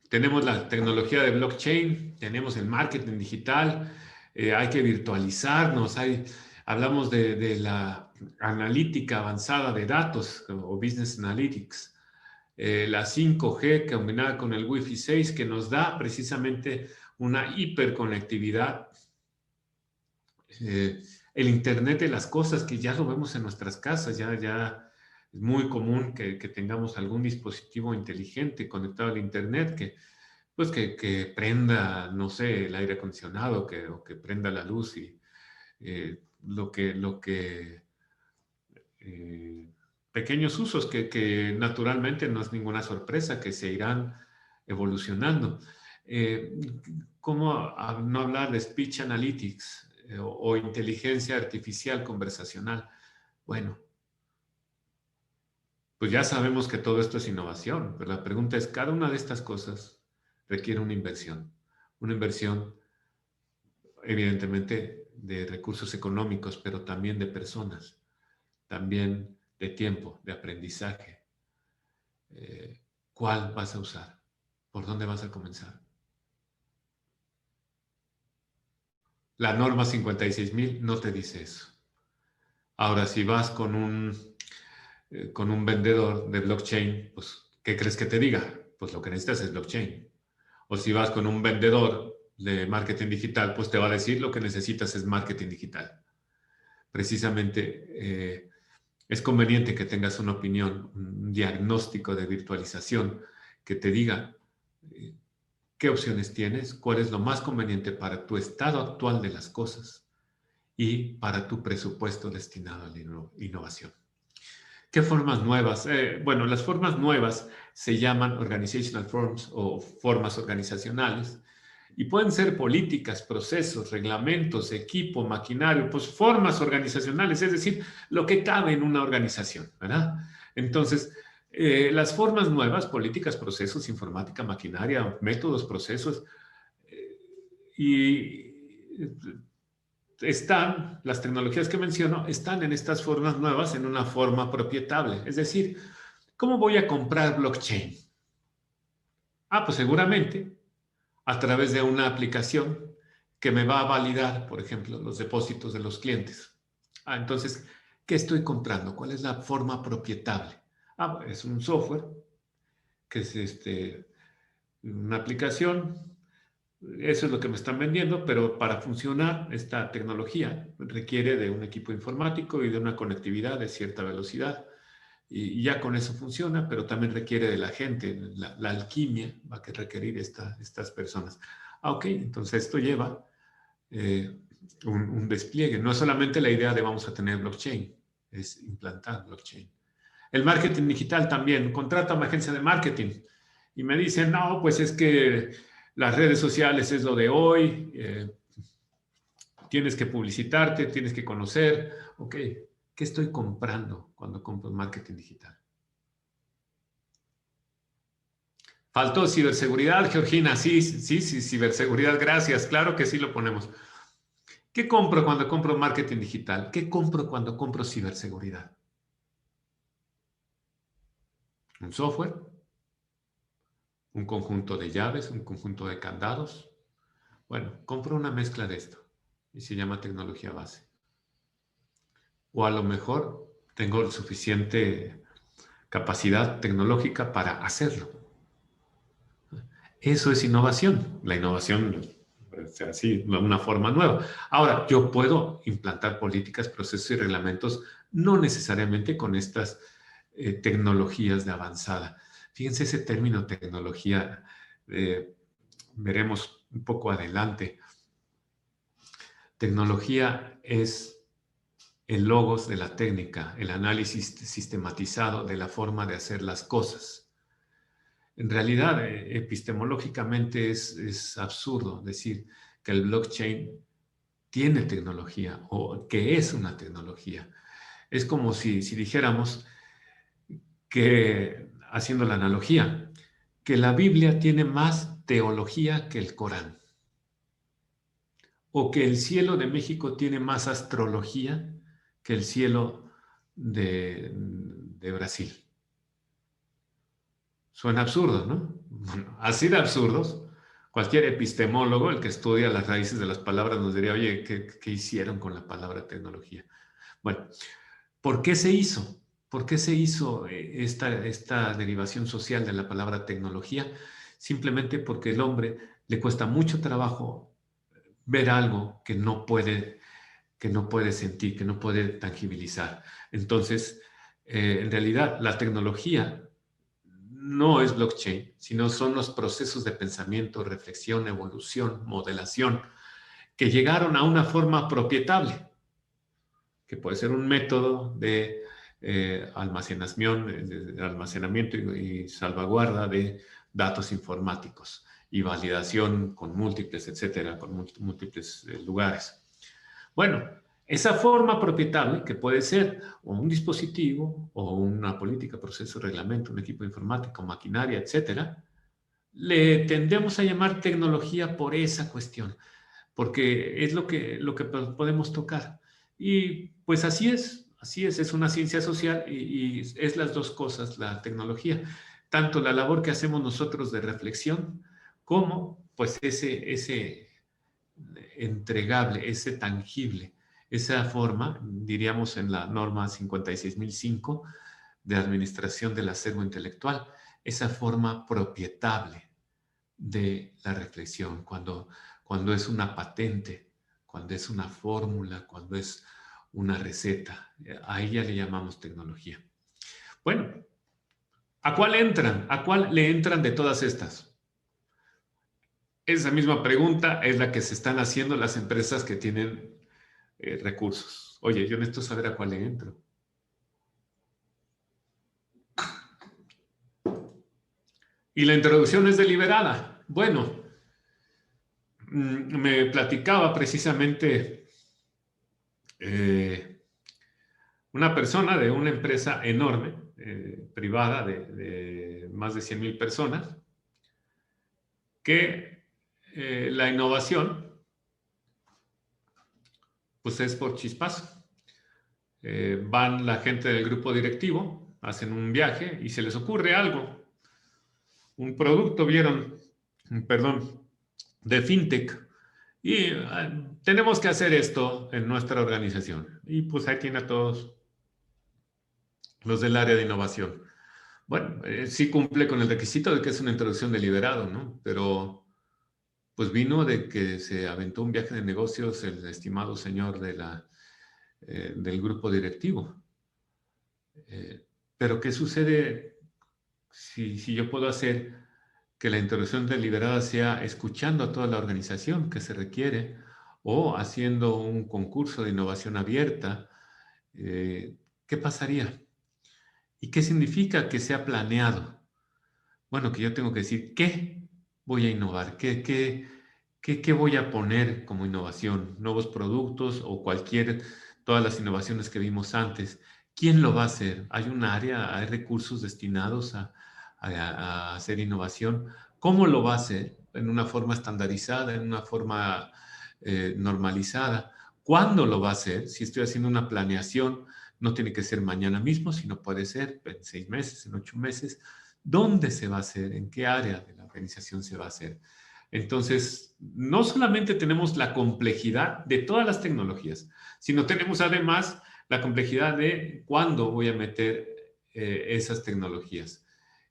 Tenemos la tecnología de blockchain, tenemos el marketing digital, hay que virtualizarnos, hablamos de la analítica avanzada de datos o business analytics, la 5G combinada con el Wi-Fi 6 que nos da precisamente una hiperconectividad Eh, el Internet de las cosas, que ya lo vemos en nuestras casas, ya es muy común que tengamos algún dispositivo inteligente conectado al Internet pues que prenda, no sé, el aire acondicionado, o que prenda la luz y eh, pequeños usos que naturalmente no es ninguna sorpresa, que se irán evolucionando. Eh, ¿Cómo no hablar de speech analytics o inteligencia artificial conversacional? Bueno, pues ya sabemos que todo esto es innovación, pero la pregunta es, cada una de estas cosas requiere una inversión evidentemente de recursos económicos, pero también de personas, también de tiempo, de aprendizaje. ¿Cuál vas a usar? ¿Por dónde vas a comenzar? La norma 56.000 no te dice eso. Ahora, si vas con un vendedor de blockchain, pues, ¿qué crees que te diga? Pues lo que necesitas es blockchain. O si vas con un vendedor de marketing digital, pues te va a decir lo que necesitas es marketing digital. Precisamente es conveniente que tengas una opinión, un diagnóstico de virtualización que te diga qué opciones tienes, cuál es lo más conveniente para tu estado actual de las cosas y para tu presupuesto destinado a la innovación. ¿Qué formas nuevas? Bueno, las formas nuevas se llaman organizational forms o formas organizacionales y pueden ser políticas, procesos, reglamentos, equipo, maquinario, pues formas organizacionales, es decir, lo que cabe en una organización, ¿verdad? Entonces, las formas nuevas, políticas, procesos, informática, maquinaria, métodos, procesos, y las tecnologías que menciono, están en estas formas nuevas en una forma propietable. Es decir, ¿cómo voy a comprar blockchain? Pues seguramente a través de una aplicación que me va a validar, por ejemplo, los depósitos de los clientes. Entonces, ¿qué estoy comprando? ¿Cuál es la forma propietable? Es un software que es una aplicación. Eso es lo que me están vendiendo, pero para funcionar esta tecnología requiere de un equipo informático y de una conectividad de cierta velocidad. Y ya con eso funciona, pero también requiere de la gente, la alquimia va a requerir estas personas. Ok, entonces esto lleva un despliegue. No es solamente la idea de vamos a tener blockchain, es implantar blockchain. El marketing digital también. Contrata a una agencia de marketing y me dicen, no, pues es que las redes sociales es lo de hoy, tienes que publicitarte, tienes que conocer. Ok, ¿qué estoy comprando cuando compro marketing digital? Faltó ciberseguridad, Georgina. Sí, sí, sí, ciberseguridad, gracias. Claro que sí lo ponemos. ¿Qué compro cuando compro marketing digital? ¿Qué compro cuando compro ciberseguridad? ¿Un software? ¿Un conjunto de llaves? ¿Un conjunto de candados? Bueno, compro una mezcla de esto y se llama tecnología base. O a lo mejor tengo suficiente capacidad tecnológica para hacerlo. Eso es innovación. La innovación es así, una forma nueva. Ahora, yo puedo implantar políticas, procesos y reglamentos, no necesariamente con estas tecnologías de avanzada. Fíjense ese término tecnología, veremos un poco adelante. Tecnología es el logos de la técnica, el análisis sistematizado de la forma de hacer las cosas. En realidad, epistemológicamente es absurdo decir que el blockchain tiene tecnología o que es una tecnología. Es como si dijéramos que, haciendo la analogía, que la Biblia tiene más teología que el Corán, o que el cielo de México tiene más astrología que el cielo de Brasil. Suena absurdo, ¿no? Bueno, así de absurdos, cualquier epistemólogo, el que estudia las raíces de las palabras, nos diría, oye, ¿qué hicieron con la palabra tecnología? Bueno, ¿por qué se hizo? ¿Por qué se hizo esta derivación social de la palabra tecnología? Simplemente porque el hombre le cuesta mucho trabajo ver algo que no puede que no puede sentir, que no puede tangibilizar. Entonces, en realidad, la tecnología no es blockchain, sino son los procesos de pensamiento, reflexión, evolución, modelación, que llegaron a una forma propietable, que puede ser un método de almacenamiento y salvaguarda de datos informáticos y validación con múltiples, etcétera, con múltiples lugares. Bueno, esa forma propietable, que puede ser o un dispositivo o una política, proceso, reglamento, un equipo informático, maquinaria, etcétera, le tendemos a llamar tecnología por esa cuestión, porque es lo que podemos tocar. Y pues así es una ciencia social y es las dos cosas, la tecnología, tanto la labor que hacemos nosotros de reflexión como pues ese entregable, ese tangible, esa forma, diríamos en la norma 56005 de administración del acervo intelectual, esa forma propietable de la reflexión, cuando es una patente, cuando es una fórmula, cuando es una receta. A ella le llamamos tecnología. Bueno, ¿a cuál entran? ¿A cuál le entran de todas estas? Esa misma pregunta es la que se están haciendo las empresas que tienen recursos. Oye, yo necesito saber a cuál le entro. Y la introducción es deliberada. Bueno, me platicaba precisamente una persona de una empresa enorme, privada, de más de 100,000 personas, que la innovación pues es por chispazo. Van la gente del grupo directivo, hacen un viaje y se les ocurre algo. Un producto, vieron, perdón, de fintech. Y tenemos que hacer esto en nuestra organización. Y pues ahí tiene a todos los del área de innovación. Bueno, sí cumple con el requisito de que es una introducción deliberado, ¿no? Pero pues vino de que se aventó un viaje de negocios el estimado señor del grupo directivo. Pero ¿qué sucede si yo puedo hacer que la introducción deliberada sea escuchando a toda la organización que se requiere o haciendo un concurso de innovación abierta? ¿Qué pasaría? ¿Y qué significa que sea planeado? Bueno, que yo tengo que decir, ¿qué voy a innovar? ¿Qué voy a poner como innovación? ¿Nuevos productos o todas las innovaciones que vimos antes? ¿Quién lo va a hacer? ¿Hay un área, hay recursos destinados a hacer innovación? ¿Cómo lo va a hacer? ¿En una forma estandarizada, en una forma normalizada? ¿Cuándo lo va a hacer? Si estoy haciendo una planeación, no tiene que ser mañana mismo, sino puede ser en 6 meses, en 8 meses. ¿Dónde se va a hacer? ¿En qué área de la organización se va a hacer? Entonces, no solamente tenemos la complejidad de todas las tecnologías, sino tenemos además la complejidad de cuándo voy a meter esas tecnologías.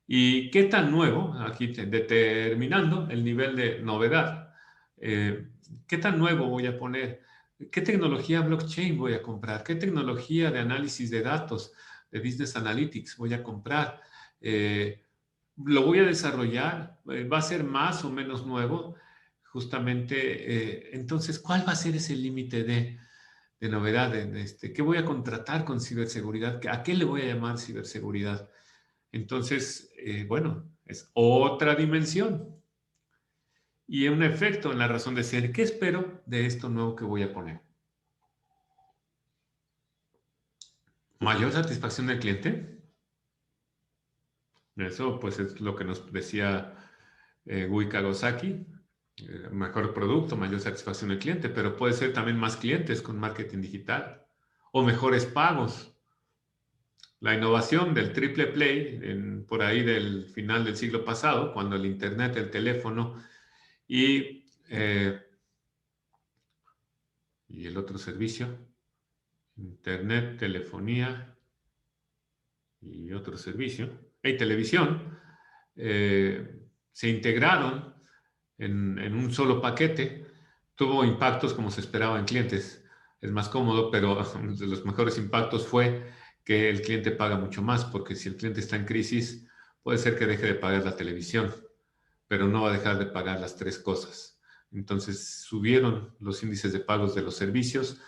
Y qué tan nuevo, aquí determinando el nivel de novedad, qué tan nuevo voy a poner, qué tecnología blockchain voy a comprar, qué tecnología de análisis de datos, de business analytics voy a comprar. Lo voy a desarrollar, va a ser más o menos nuevo, justamente. Entonces, ¿cuál va a ser ese límite de novedad? ¿Qué voy a contratar con ciberseguridad? ¿A qué le voy a llamar ciberseguridad? Entonces, bueno, es otra dimensión y un efecto en la razón de ser. ¿Qué espero de esto nuevo que voy a poner? ¿Mayor satisfacción del cliente? Eso pues es lo que nos decía Gui Kawasaki. Mejor producto, mayor satisfacción del cliente, pero puede ser también más clientes con marketing digital o mejores pagos. La innovación del triple play por ahí del final del siglo pasado, cuando el internet, el teléfono y el otro servicio, internet, telefonía y otro servicio, y televisión, se integraron en un solo paquete, tuvo impactos como se esperaba en clientes. es más cómodo, pero uno de los mejores impactos fue que el cliente paga mucho más, porque si el cliente está en crisis, puede ser que deje de pagar la televisión, pero no va a dejar de pagar las tres cosas. Entonces subieron los índices de pagos de los servicios,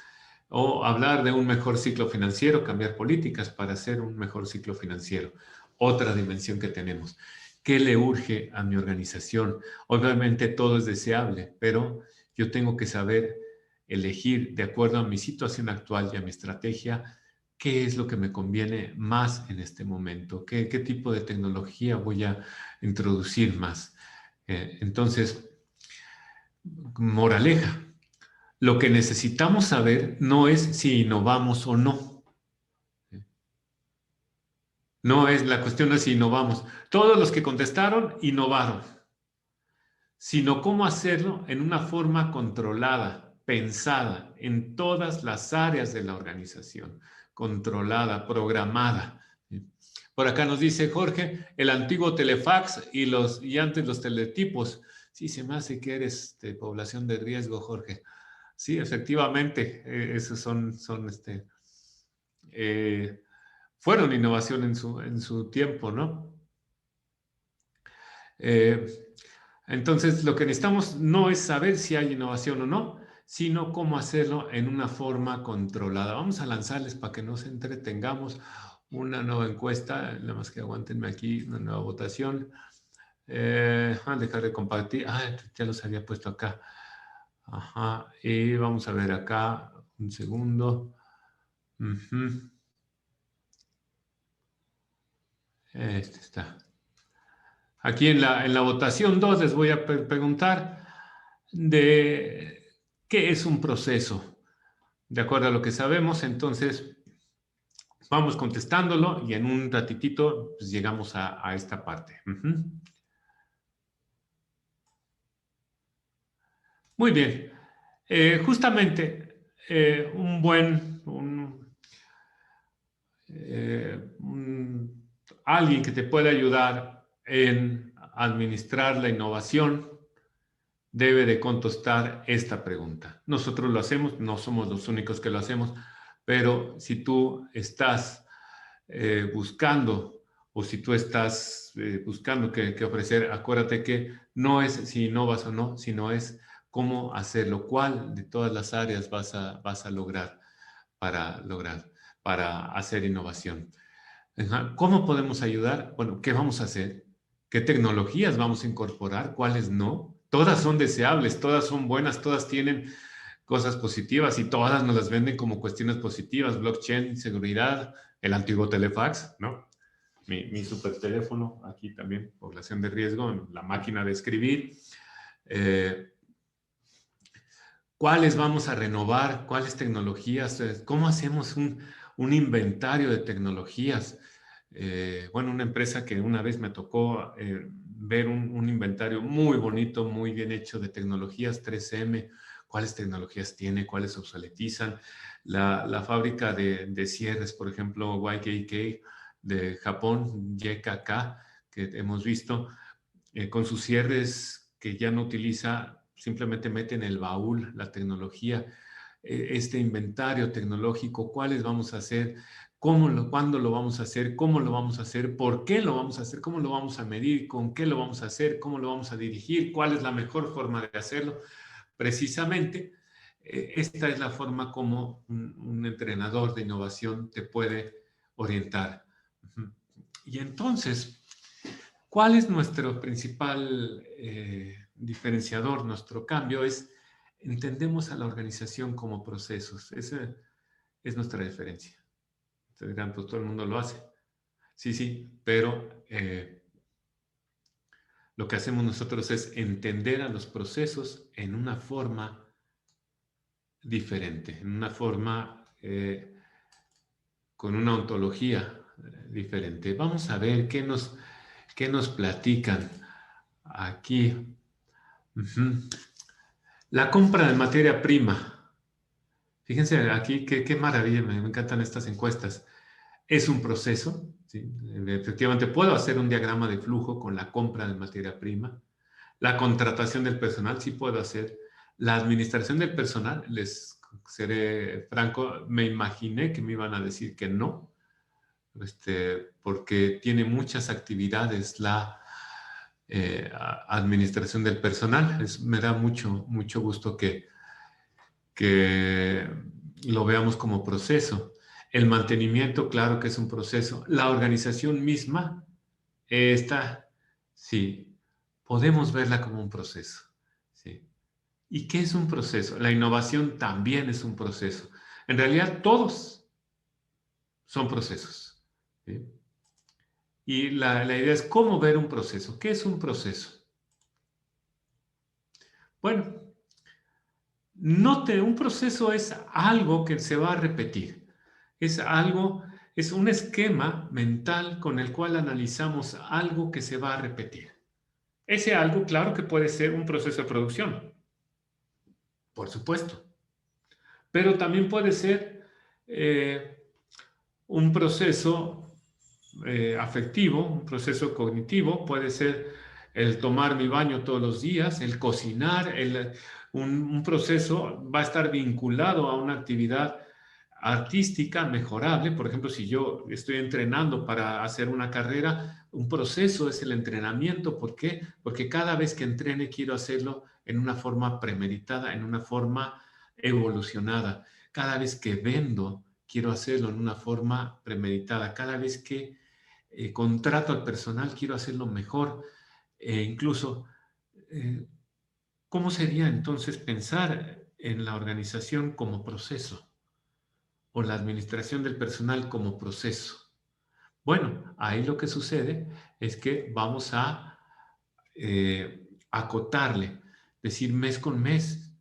o hablar de un mejor ciclo financiero, cambiar políticas para hacer un mejor ciclo financiero. Otra dimensión que tenemos. ¿Qué le urge a mi organización? Obviamente todo es deseable, pero yo tengo que saber elegir de acuerdo a mi situación actual y a mi estrategia qué es lo que me conviene más en este momento, qué tipo de tecnología voy a introducir más. Entonces, moraleja, lo que necesitamos saber no es si innovamos o no. No es la cuestión, no es si innovamos. Todos los que contestaron innovaron, sino cómo hacerlo en una forma controlada, pensada en todas las áreas de la organización, controlada, programada. Por acá nos dice Jorge, el antiguo telefax y antes los teletipos. Sí, se me hace que eres de población de riesgo, Jorge. Sí, efectivamente, esos eh, fueron innovación en su tiempo, ¿no? Eh, entonces, lo que necesitamos no es saber si hay innovación o no, sino cómo hacerlo en una forma controlada. Vamos a lanzarles para que nos entretengamos una nueva encuesta, nada más que aguántenme aquí, una nueva votación. Dejar de compartir. Ya los había puesto acá. Ajá, y vamos a ver acá, un segundo. Este está. Aquí en la votación 2 les voy a preguntar de qué es un proceso. De acuerdo a lo que sabemos, entonces vamos contestándolo y en un ratitito pues, llegamos a esta parte. Muy bien. Justamente alguien que te pueda ayudar en administrar la innovación debe de contestar esta pregunta. Nosotros lo hacemos, no somos los únicos que lo hacemos, pero si tú estás buscando o si tú estás buscando que ofrecer, acuérdate que no es si innovas o no, sino es cómo hacerlo, cuál de todas las áreas vas a lograr para hacer innovación. ¿Cómo podemos ayudar? Bueno, ¿qué vamos a hacer? ¿Qué tecnologías vamos a incorporar? ¿Cuáles no? Todas son deseables, todas son buenas, todas tienen cosas positivas y todas nos las venden como cuestiones positivas. Blockchain, seguridad, el antiguo telefax, ¿no? Mi super teléfono, aquí también, población de riesgo, la máquina de escribir. ¿Cuáles vamos a renovar? ¿Cuáles tecnologías? ¿Cómo hacemos un inventario de tecnologías? Bueno, una empresa que una vez me tocó ver un inventario muy bonito, muy bien hecho de tecnologías 3M, cuáles tecnologías tiene, cuáles obsoletizan. La fábrica de cierres, por ejemplo, YKK de Japón, YKK, que hemos visto, con sus cierres que ya no utiliza, simplemente mete en el baúl la tecnología, este inventario tecnológico, cuáles vamos a hacer, cuándo lo vamos a hacer, cómo lo vamos a hacer, por qué lo vamos a hacer, cómo lo vamos a medir, con qué lo vamos a hacer, cómo lo vamos a dirigir, cuál es la mejor forma de hacerlo. Precisamente, esta es la forma como un entrenador de innovación te puede orientar. Y entonces, ¿cuál es nuestro principal diferenciador? Nuestro cambio es, entendemos a la organización como procesos. Esa es nuestra diferencia. Ustedes dirán, pues todo el mundo lo hace. Sí, sí, pero lo que hacemos nosotros es entender a los procesos en una forma diferente, en una forma con una ontología diferente. Vamos a ver qué nos platican aquí. La compra de materia prima. Fíjense aquí qué maravilla, me encantan estas encuestas. Es un proceso, ¿sí? Efectivamente puedo hacer un diagrama de flujo con la compra de materia prima. La contratación del personal sí puedo hacer. La administración del personal, les seré franco, me imaginé que me iban a decir que no, porque tiene muchas actividades la administración del personal. Me da mucho gusto que lo veamos como proceso. El mantenimiento, claro que es un proceso. La organización misma, esta, sí, podemos verla como un proceso. ¿Sí? ¿Y qué es un proceso? La innovación también es un proceso. En realidad, todos son procesos. ¿Sí? Y la idea es cómo ver un proceso. ¿Qué es un proceso? Bueno, note, un proceso es algo que se va a repetir. Es algo, es un esquema mental con el cual analizamos algo que se va a repetir. Ese algo, claro que puede ser un proceso de producción, por supuesto. Pero también puede ser un proceso afectivo, un proceso cognitivo, puede ser el tomar mi baño todos los días, el cocinar, un proceso va a estar vinculado a una actividad artística mejorable. Por ejemplo, si yo estoy entrenando para hacer una carrera, un proceso es el entrenamiento. ¿Por qué? Porque cada vez que entrene quiero hacerlo en una forma premeditada, en una forma evolucionada. Cada vez que vendo, quiero hacerlo en una forma premeditada. Cada vez que contrato al personal, quiero hacerlo mejor. Incluso, eh, ¿cómo sería entonces pensar en la organización como proceso o la administración del personal como proceso? Bueno, ahí lo que sucede es que vamos a acotarle, decir mes con mes.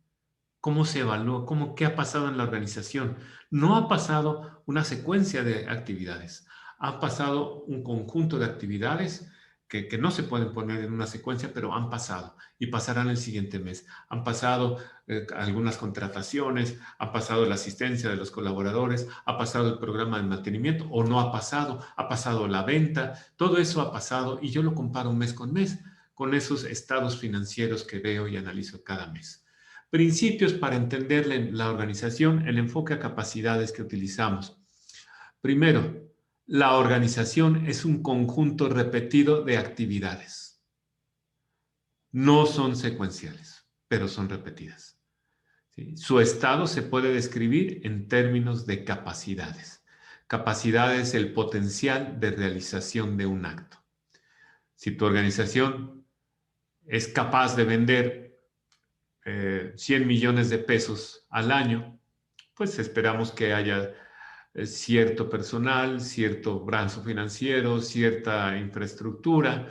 ¿Cómo se evalúa? ¿Qué ha pasado en la organización? No ha pasado una secuencia de actividades. Ha pasado un conjunto de actividades que no se pueden poner en una secuencia, pero han pasado y pasarán el siguiente mes. Han pasado algunas contrataciones, ha pasado la asistencia de los colaboradores, ha pasado el programa de mantenimiento o no ha pasado la venta. Todo eso ha pasado y yo lo comparo mes con mes con esos estados financieros que veo y analizo cada mes. Principios para entender la organización, el enfoque a capacidades que utilizamos. Primero, la organización es un conjunto repetido de actividades. No son secuenciales, pero son repetidas. ¿Sí? Su estado se puede describir en términos de capacidades. Capacidad es el potencial de realización de un acto. Si tu organización es capaz de vender 100 millones de pesos al año, pues esperamos que haya cierto personal, cierto brazo financiero, cierta infraestructura,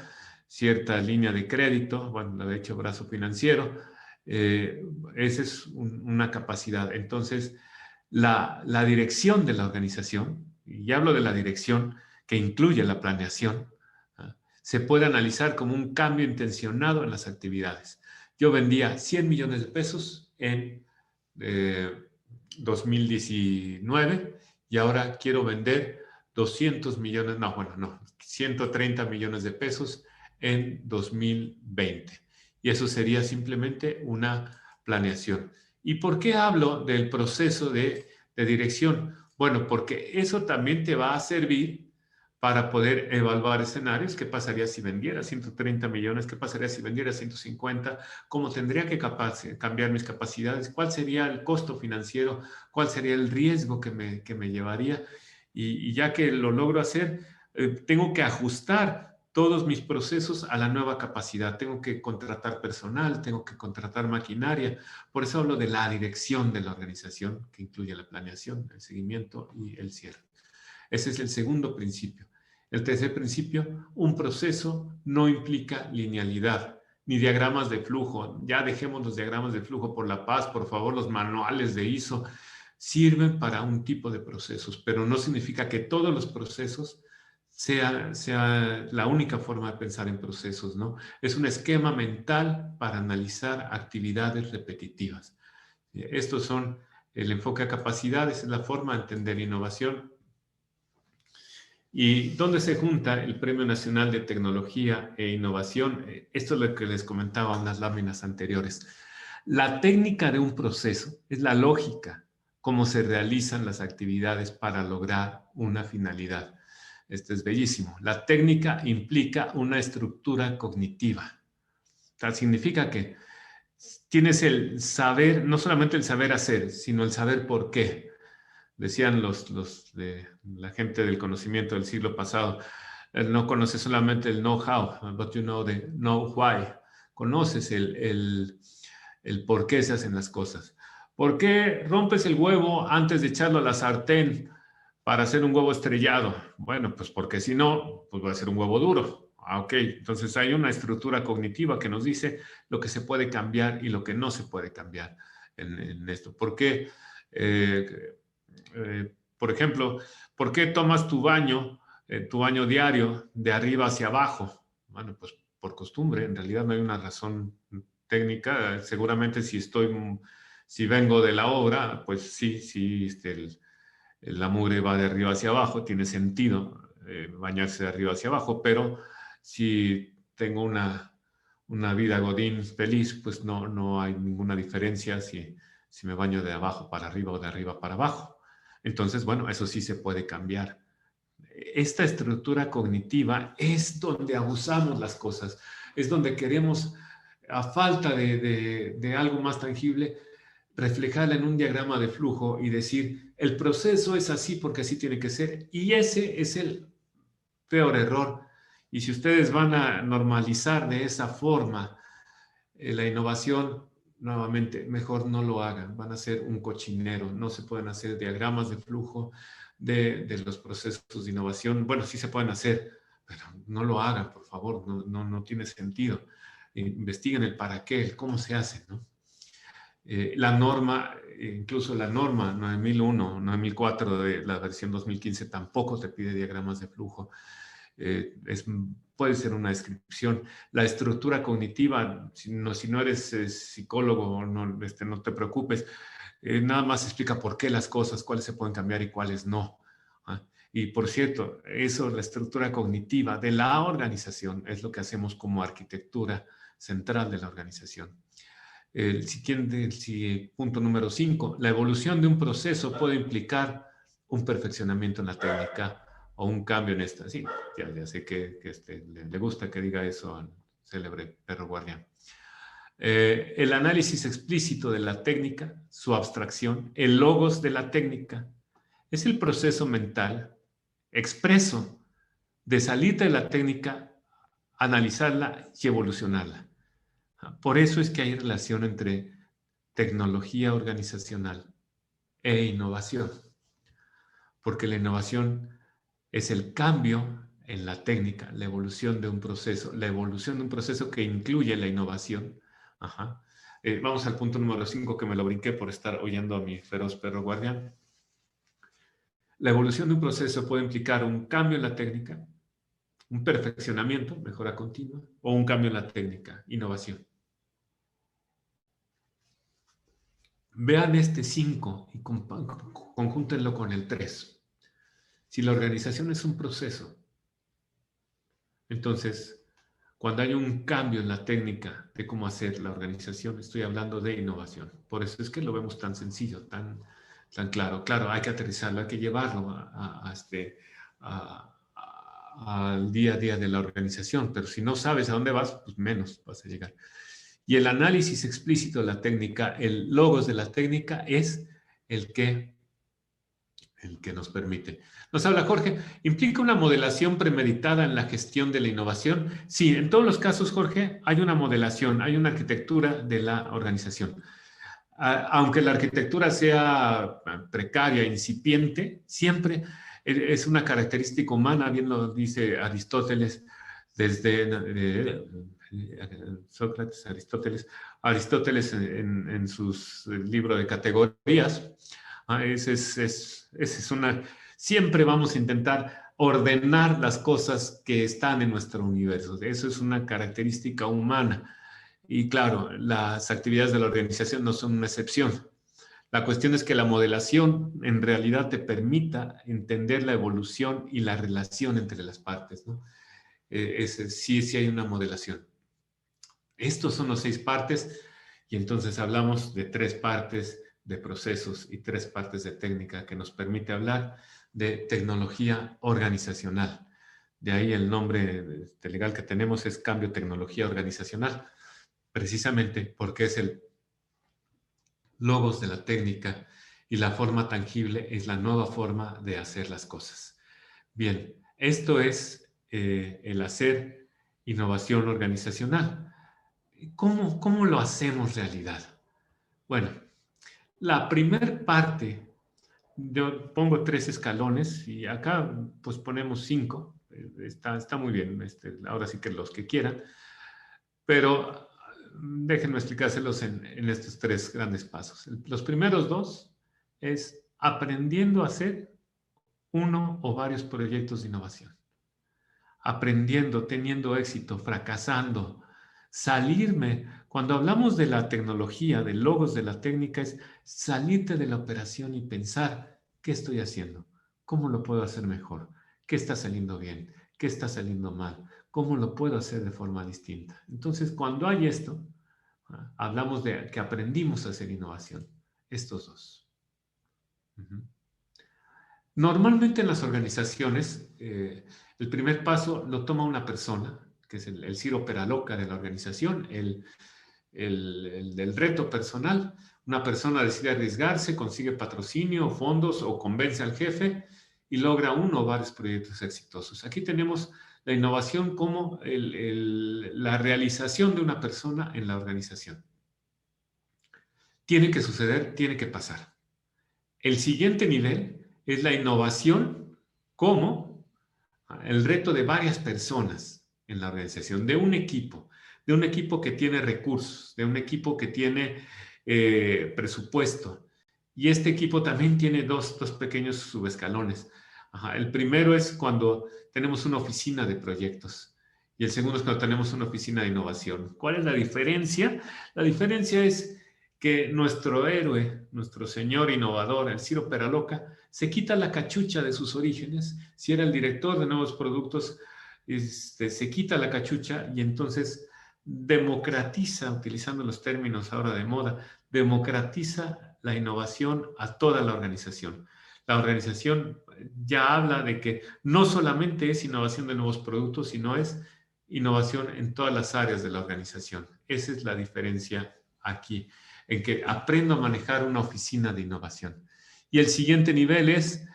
cierta línea de crédito, bueno, de hecho, brazo financiero. Esa es una capacidad. Entonces, la dirección de la organización, y hablo de la dirección que incluye la planeación, se puede analizar como un cambio intencionado en las actividades. Yo vendía 100 millones de pesos en 2019 y ahora quiero vender 200 millones, no, bueno, no, 130 millones de pesos en 2020. Y eso sería simplemente una planeación. ¿Y por qué hablo del proceso de dirección? Bueno, porque eso también te va a servir para poder evaluar escenarios. ¿Qué pasaría si vendiera 130 millones? ¿Qué pasaría si vendiera 150? ¿Cómo tendría que cambiar mis capacidades? ¿Cuál sería el costo financiero? ¿Cuál sería el riesgo que me llevaría? Y ya que lo logro hacer, tengo que ajustar todos mis procesos a la nueva capacidad. Tengo que contratar personal, tengo que contratar maquinaria. Por eso hablo de la dirección de la organización, que incluye la planeación, el seguimiento y el cierre. Ese es el segundo principio. El tercer principio, un proceso no implica linealidad ni diagramas de flujo. Ya dejemos los diagramas de flujo por la paz, por favor. Los manuales de ISO sirven para un tipo de procesos, pero no significa que todos los procesos sea la única forma de pensar en procesos, ¿no? Es un esquema mental para analizar actividades repetitivas. Estos son el enfoque a capacidades, es la forma de entender innovación. ¿Y dónde se junta el Premio Nacional de Tecnología e Innovación? Esto es lo que les comentaba en las láminas anteriores. La técnica de un proceso es la lógica, cómo se realizan las actividades para lograr una finalidad. Esto es bellísimo. La técnica implica una estructura cognitiva. Significa que tienes el saber, no solamente el saber hacer, sino el saber por qué. Decían los de la gente del conocimiento del siglo pasado, no conoces solamente el know-how, but you know the know-why. Conoces el por qué se hacen las cosas. ¿Por qué rompes el huevo antes de echarlo a la sartén para hacer un huevo estrellado? Bueno, pues porque si no, pues va a ser un huevo duro. Ok, entonces hay una estructura cognitiva que nos dice lo que se puede cambiar y lo que no se puede cambiar en esto. ¿Por qué? Por ejemplo, ¿por qué tomas tu baño diario de arriba hacia abajo? Bueno, pues por costumbre, en realidad no hay una razón técnica. Seguramente si vengo de la obra, pues sí, la mugre va de arriba hacia abajo, tiene sentido bañarse de arriba hacia abajo, pero si tengo una vida godín feliz, pues no hay ninguna diferencia si me baño de abajo para arriba o de arriba para abajo. Entonces, bueno, eso sí se puede cambiar. Esta estructura cognitiva es donde abusamos las cosas, es donde queremos, a falta de algo más tangible, reflejarla en un diagrama de flujo y decir, el proceso es así porque así tiene que ser. Y ese es el peor error. Y si ustedes van a normalizar de esa forma la innovación, nuevamente, mejor no lo hagan. Van a ser un cochinero. No se pueden hacer diagramas de flujo de los procesos de innovación. Bueno, sí se pueden hacer, pero no lo hagan, por favor. No tiene sentido. Investiguen el para qué, el cómo se hace, ¿no? La norma, incluso la norma 9001, 9004 de la versión 2015 tampoco te pide diagramas de flujo. Puede ser una descripción. La estructura cognitiva, si no eres psicólogo, no te preocupes. Nada más explica por qué las cosas, cuáles se pueden cambiar y cuáles no. Y por cierto, la estructura cognitiva de la organización es lo que hacemos como arquitectura central de la organización. Punto número 5, la evolución de un proceso puede implicar un perfeccionamiento en la técnica o un cambio en esta. Sí, ya sé que le gusta que diga eso al célebre perro guardián. El análisis explícito de la técnica, su abstracción, el logos de la técnica, es el proceso mental expreso de salir de la técnica, analizarla y evolucionarla. Por eso es que hay relación entre tecnología organizacional e innovación, porque la innovación es el cambio en la técnica, la evolución de un proceso que incluye la innovación. Ajá. Vamos al punto número 5, que me lo brinqué por estar oyendo a mi feroz perro guardián. La evolución de un proceso puede implicar un cambio en la técnica, un perfeccionamiento, mejora continua, o un cambio en la técnica, innovación. Vean este 5 y conjúntenlo con el 3. Si la organización es un proceso, entonces, cuando hay un cambio en la técnica de cómo hacer la organización, estoy hablando de innovación. Por eso es que lo vemos tan sencillo, tan claro. Claro, hay que aterrizarlo, hay que llevarlo al día a día de la organización, pero si no sabes a dónde vas, pues menos vas a llegar. Y el análisis explícito de la técnica, el logos de la técnica, es el que nos permite. Nos habla Jorge, ¿implica una modelación premeditada en la gestión de la innovación? Sí, en todos los casos, Jorge, hay una modelación, hay una arquitectura de la organización. Aunque la arquitectura sea precaria, incipiente, siempre es una característica humana, bien lo dice Aristóteles, desde Sócrates, Aristóteles en sus libros de categorías. Siempre vamos a intentar ordenar las cosas que están en nuestro universo. Eso es una característica humana. Y claro, las actividades de la organización no son una excepción. La cuestión es que la modelación en realidad te permita entender la evolución y la relación entre las partes, ¿no? Sí hay una modelación. Estos son los 6 partes y entonces hablamos de 3 partes de procesos y 3 partes de técnica, que nos permite hablar de tecnología organizacional. De ahí el nombre legal que tenemos es Cambio Tecnología Organizacional, precisamente porque es el logos de la técnica y la forma tangible es la nueva forma de hacer las cosas. Bien, esto es el hacer innovación organizacional. ¿Cómo lo hacemos realidad? Bueno, la primer parte, yo pongo 3 escalones y acá pues ponemos 5. Está muy bien, ahora sí que los que quieran, pero déjenme explicárselos en estos 3 grandes pasos. Los primeros 2 es aprendiendo a hacer uno o varios proyectos de innovación. Aprendiendo, teniendo éxito, fracasando, salirme. Cuando hablamos de la tecnología, de logos de la técnica, es salirte de la operación y pensar, ¿qué estoy haciendo? ¿Cómo lo puedo hacer mejor? ¿Qué está saliendo bien? ¿Qué está saliendo mal? ¿Cómo lo puedo hacer de forma distinta? Entonces, cuando hay esto, hablamos de que aprendimos a hacer innovación. Estos 2. Normalmente en las organizaciones, el primer paso lo toma una persona, que es el Ciro Peraloca de la organización, el del reto personal. Una persona decide arriesgarse, consigue patrocinio, fondos o convence al jefe y logra uno o varios proyectos exitosos. Aquí tenemos la innovación como la realización de una persona en la organización. Tiene que suceder, tiene que pasar. El siguiente nivel es la innovación como el reto de varias personas en la organización, de un equipo que tiene recursos, de un equipo que tiene presupuesto. Y este equipo también tiene dos pequeños subescalones. El primero es cuando tenemos una oficina de proyectos y el segundo es cuando tenemos una oficina de innovación. ¿Cuál es la diferencia? La diferencia es que nuestro héroe, nuestro señor innovador, el Ciro Peraloca, se quita la cachucha de sus orígenes. Si era el director de nuevos productos, se quita la cachucha y entonces democratiza, utilizando los términos ahora de moda, democratiza la innovación a toda la organización. La organización ya habla de que no solamente es innovación de nuevos productos, sino es innovación en todas las áreas de la organización. Esa es la diferencia aquí, en que aprendo a manejar una oficina de innovación. Y el siguiente nivel es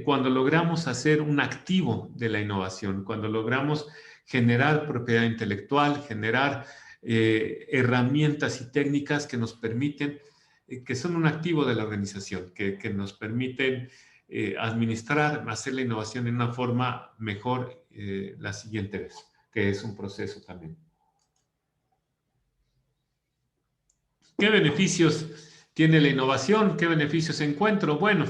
cuando logramos hacer un activo de la innovación, cuando logramos generar propiedad intelectual, generar herramientas y técnicas que nos permiten, que son un activo de la organización, que nos permiten administrar, hacer la innovación en una forma mejor la siguiente vez, que es un proceso también. ¿Qué beneficios tiene la innovación? ¿Qué beneficios encuentro? Bueno,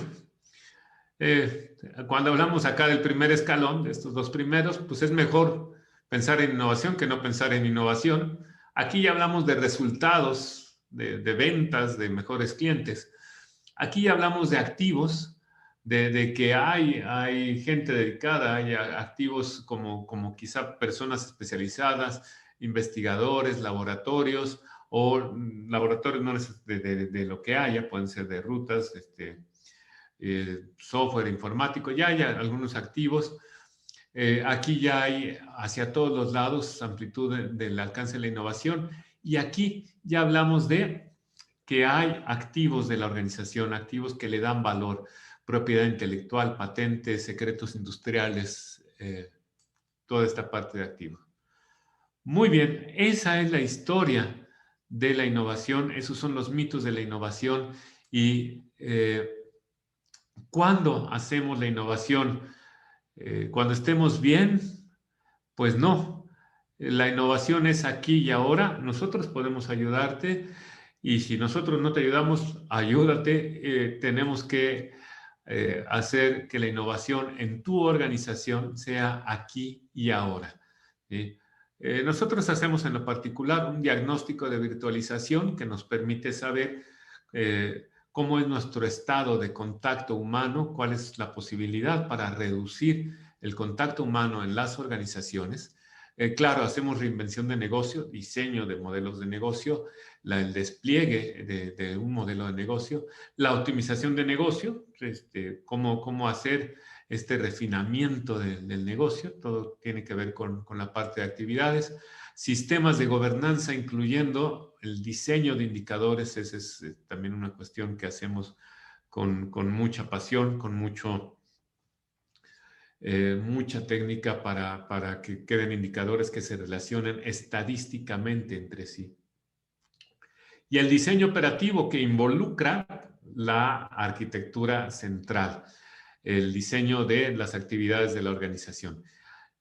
cuando hablamos acá del primer escalón, de estos 2 primeros, pues es mejor pensar en innovación que no pensar en innovación. Aquí ya hablamos de resultados, de ventas, de mejores clientes. Aquí ya hablamos de activos, de que hay gente dedicada, hay activos como quizá personas especializadas, investigadores, laboratorios, o laboratorios no de lo que haya, pueden ser de rutas, software informático, ya hay algunos activos. Aquí ya hay hacia todos los lados amplitud del alcance de la innovación y aquí ya hablamos de que hay activos de la organización, activos que le dan valor, propiedad intelectual, patentes, secretos industriales, toda esta parte de activos. Muy bien, esa es la historia de la innovación, esos son los mitos de la innovación y ¿cuándo hacemos la innovación? Cuando estemos bien, pues no. La innovación es aquí y ahora. Nosotros podemos ayudarte y si nosotros no te ayudamos, ayúdate. Tenemos que hacer que la innovación en tu organización sea aquí y ahora. ¿Sí? Nosotros hacemos en lo particular un diagnóstico de virtualización que nos permite saber cómo es nuestro estado de contacto humano, cuál es la posibilidad para reducir el contacto humano en las organizaciones. Claro, hacemos reinvención de negocio, diseño de modelos de negocio, el despliegue de un modelo de negocio, la optimización de negocio, cómo hacer este refinamiento del negocio, todo tiene que ver con la parte de actividades, sistemas de gobernanza, incluyendo el diseño de indicadores, esa es también una cuestión que hacemos con mucha pasión, con mucha técnica para que queden indicadores que se relacionen estadísticamente entre sí. Y el diseño operativo que involucra la arquitectura central, el diseño de las actividades de la organización.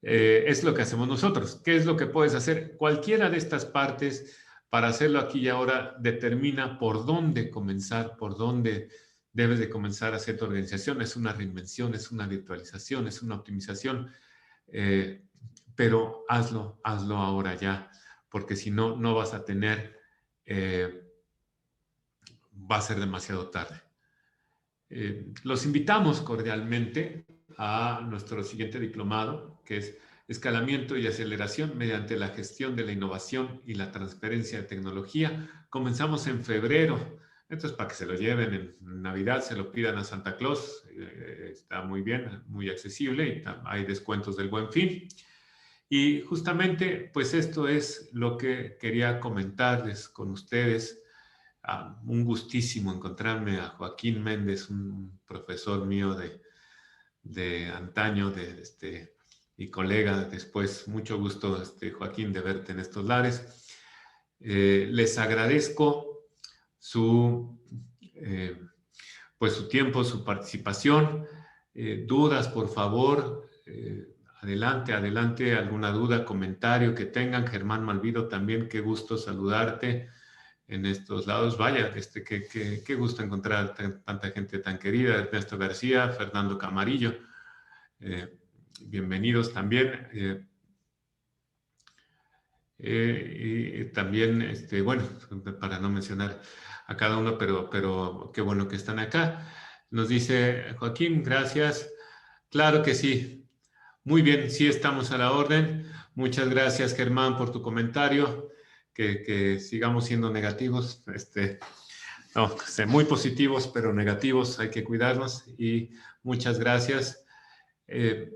Es lo que hacemos nosotros. ¿Qué es lo que puedes hacer? Cualquiera de estas partes, para hacerlo aquí y ahora, determina por dónde comenzar, por dónde debes de comenzar a hacer tu organización. Es una reinvención, es una virtualización, es una optimización, pero hazlo ahora ya, porque si no, no vas a tener, va a ser demasiado tarde. Los invitamos cordialmente a nuestro siguiente diplomado, que es Escalamiento y Aceleración mediante la Gestión de la Innovación y la Transferencia de Tecnología. Comenzamos en febrero. Esto es para que se lo lleven en Navidad, se lo pidan a Santa Claus. Está muy bien, muy accesible y hay descuentos del Buen Fin. Y justamente, pues esto es lo que quería comentarles con ustedes. Un gustísimo encontrarme a Joaquín Méndez, un profesor mío de antaño y colega después. Mucho gusto, Joaquín, de verte en estos lares. Les agradezco su tiempo, su participación. Dudas, por favor, adelante, alguna duda, comentario que tengan. Germán Malvido, también, qué gusto saludarte en estos lados. Vaya, qué gusto encontrar tanta gente tan querida. Ernesto García, Fernando Camarillo, bienvenidos también. Y también, bueno, para no mencionar a cada uno, pero qué bueno que están acá. Nos dice Joaquín, gracias. Claro que sí. Muy bien, sí estamos a la orden. Muchas gracias, Germán, por tu comentario. Que sigamos siendo negativos, no, muy positivos, pero negativos, hay que cuidarnos, y muchas gracias. Si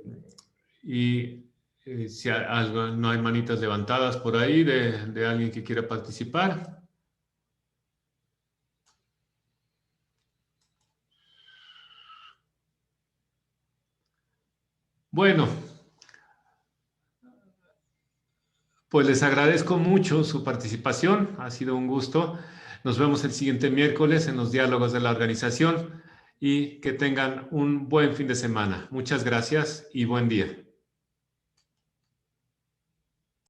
no hay manitas levantadas por ahí de alguien que quiera participar. Bueno, pues les agradezco mucho su participación, ha sido un gusto. Nos vemos el siguiente miércoles en los diálogos de la organización y que tengan un buen fin de semana. Muchas gracias y buen día.